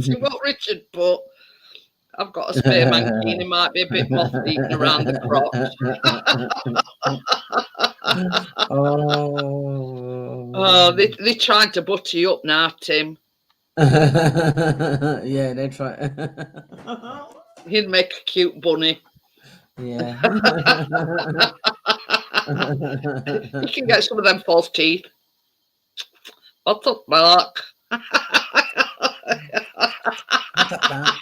See what Richard put? I've got a spare mankini, might be a bit moth-eaten around the crotch. Oh, they tried to butter you up now, Tim. Yeah, they try. He'd make a cute bunny. Yeah. You can get some of them false teeth. What's up, Mark? that.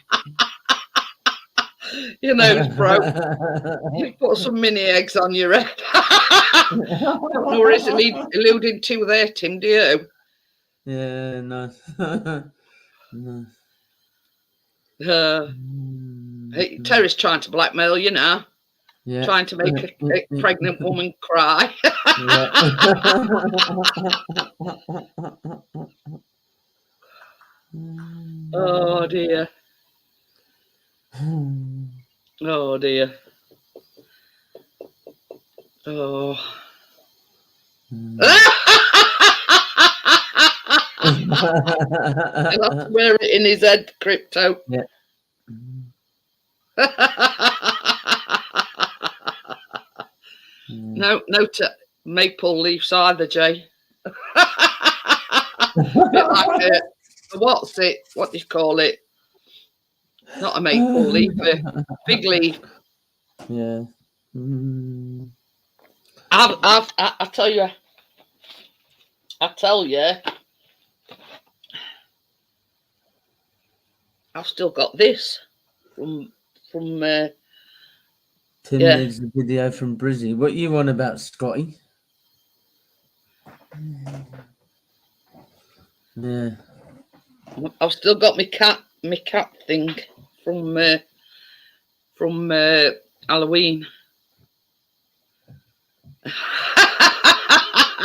You know, bro, you put some mini eggs on your head. I don't know where it's alluding to there, Tim, do you? Yeah, no. No. Hey, Terry's trying to blackmail you now. Yeah. Trying to make a pregnant woman cry. Oh dear. Oh dear. Oh. He'll have to wear it in his head, Crypto. Yeah. No to maple leaves either, Jay. Bit like what's it? What do you call it? Not a maple leaf, a fig leaf. Yeah. I tell you. I've still got this from Tim yeah. needs the video from Brizzy. What you on about, Scotty? Yeah. I've still got my cat thing from Halloween.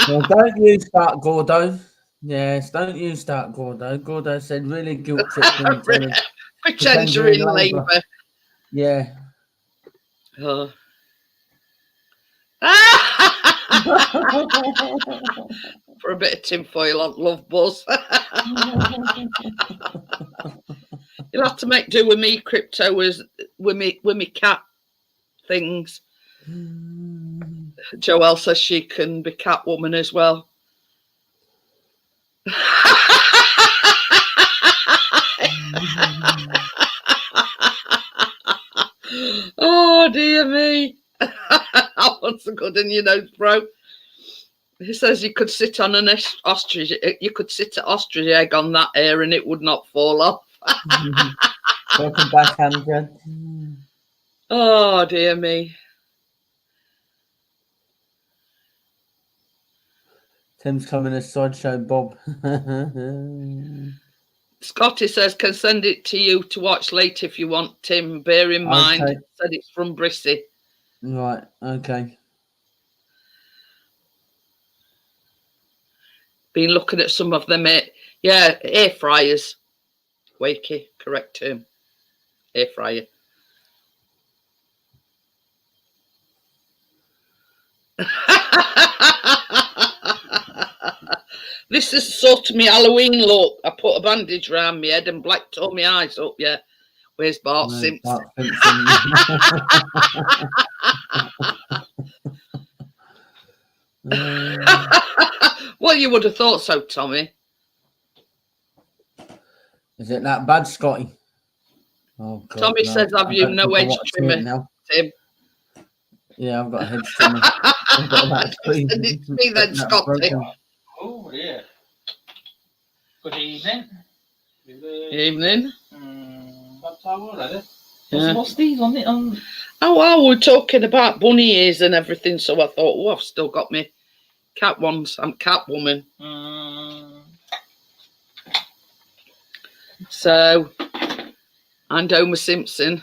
Well, don't you start, Gordo. Yes, don't you start, Gordo. Gordo said really guilt trip. Pretend you're in labour. Yeah. Oh. For a bit of tinfoil on Love Buzz. You'll have to make do with me, Crypto, with me cat things. Joelle says she can be Catwoman as well. Oh dear me. That one's a good one, you know, bro. He says you could sit on an ostrich. You could sit an ostrich egg on that air and it would not fall off. Welcome back, Andrew. Oh dear me. Tim's coming as Sideshow Bob. Scotty says, can send it to you to watch later if you want, Tim. Bear in mind, said it's from Brissy. Right, okay. Been looking at some of them. Yeah, air fryers. Wakey, correct term. Air fryer. This is sort of my Halloween look. I put a bandage around my head and blacked all my eyes up. Yeah. Where's Bart Simpson? Bart Simpson. Well, you would have thought so, Tommy. Is it that bad, Scotty? Oh, God, Tommy says, have you no edge trimmer, Tim? Yeah, I've got a head trimmer. I've got about three. It's me then, Scotty. Oh, dear. Good evening. Evening. What time already? Yeah. What's these on it? Oh, well, we're talking about bunny ears and everything, so I thought, oh, I've still got me cat ones. I'm Catwoman. So, and Homer Simpson.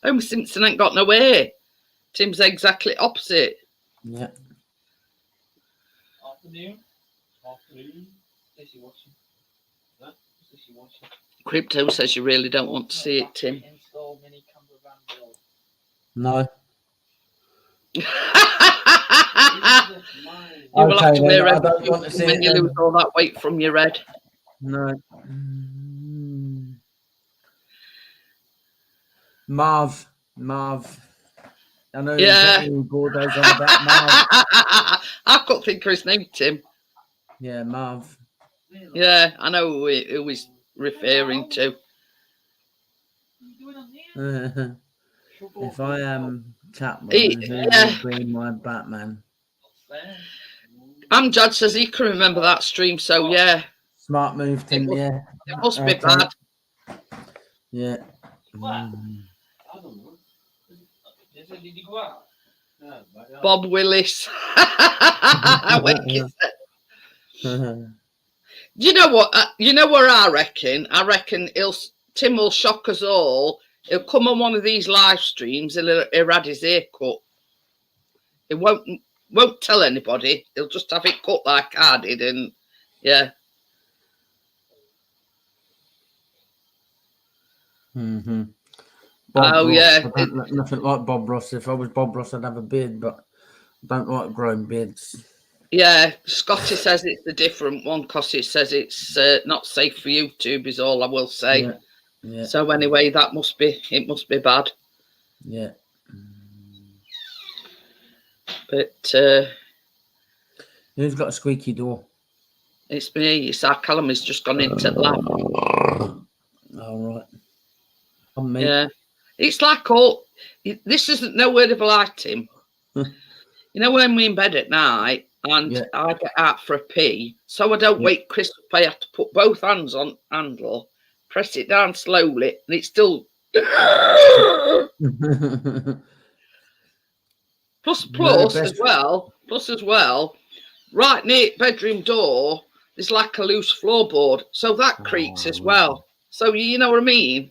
Homer Simpson ain't got no hair. Tim's exactly opposite. Yeah. Afternoon. Is he watching? No? Is he watching? Crypto says you really don't want to see it, Tim. No. You will have to wear everything when you lose all that weight from your head. No. Marv. I know exactly who Gordo's on about. Marv. I couldn't think of his name, Tim. Yeah, Marv. Yeah, I know who he's referring to. If I am Catwoman, who will be my Batman? Amjad says he can remember that stream, so yeah. Smart move, Tim. Yeah. It must be Okay. bad. Yeah. What? I don't know. Did he go out? No, but, Bob Willis. Wicked. Do you know what? You know where I reckon? I reckon Tim will shock us all. He'll come on one of these live streams. He'll had his hair cut. He won't tell anybody. He'll just have it cut like I did, and yeah. Mm-hmm. Yeah. Nothing like Bob Ross. If I was Bob Ross, I'd have a beard, but I don't like growing beards. Yeah, Scotty says it's a different one because he says it's not safe for YouTube. Is all I will say. Yeah. Yeah. So anyway, it must be bad. Yeah. But who's got a squeaky door? it's me. It's our Callum has just gone into the lab. All right. On me. Yeah, it's like all. This isn't no word of a lie, Tim. You know when we're in bed at night and Yeah. I get out for a pee, so I don't wake Chris up. I have to put both hands on handle, press it down slowly, and it's still. Plus as well, right near bedroom door, there's like a loose floorboard, so that creaks as well. So you know what I mean?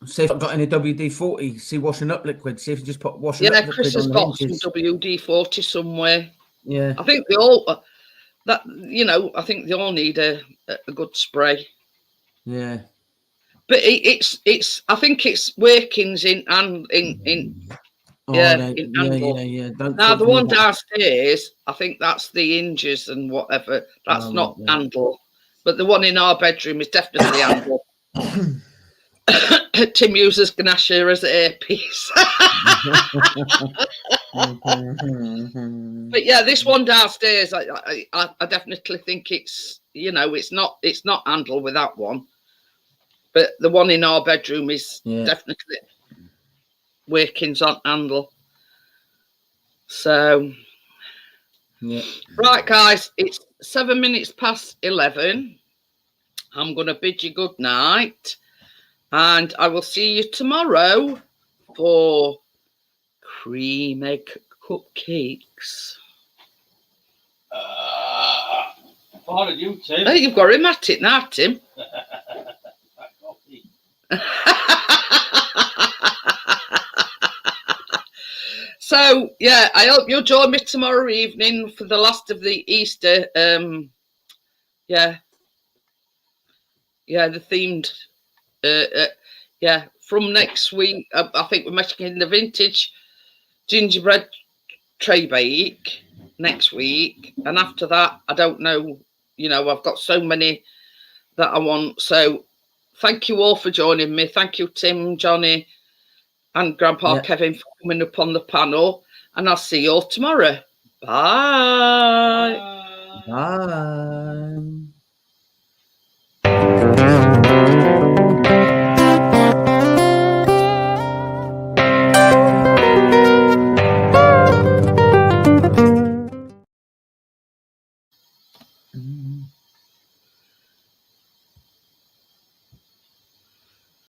See if I've got any WD-40. See washing up liquid. See if you just put washing up Yeah, liquid Chris has on the got hinges. some WD-40 somewhere. Yeah. I think they all I think they all need a good spray. Yeah. But it's I think it's workings in Handle. Yeah. Don't Now talk the to me one about- downstairs, I think that's the hinges and whatever. That's Oh, not right, yeah. Handle. But the one in our bedroom is definitely Handle. Tim uses Ganasha as an earpiece. But yeah, this one downstairs, I definitely think it's it's not Handle with that one. But the one in our bedroom is definitely workings on Handle. So Yeah. right, guys, it's 7 minutes past 11. I'm going to bid you good night, and I will see you tomorrow for cream egg cupcakes. Part of you, Tim. Hey, you've got him at it now, Tim. That coffee. So yeah, I hope you'll join me tomorrow evening for the last of the Easter. The themed. From next week, I think we're making the vintage gingerbread tray bake next week, and after that, I don't know. I've got so many that I want. So thank you all for joining me. Thank you, Tim, Johnny, and Grandpa Kevin for coming up on the panel, and I'll see you all tomorrow. Bye. Bye. Mm-hmm.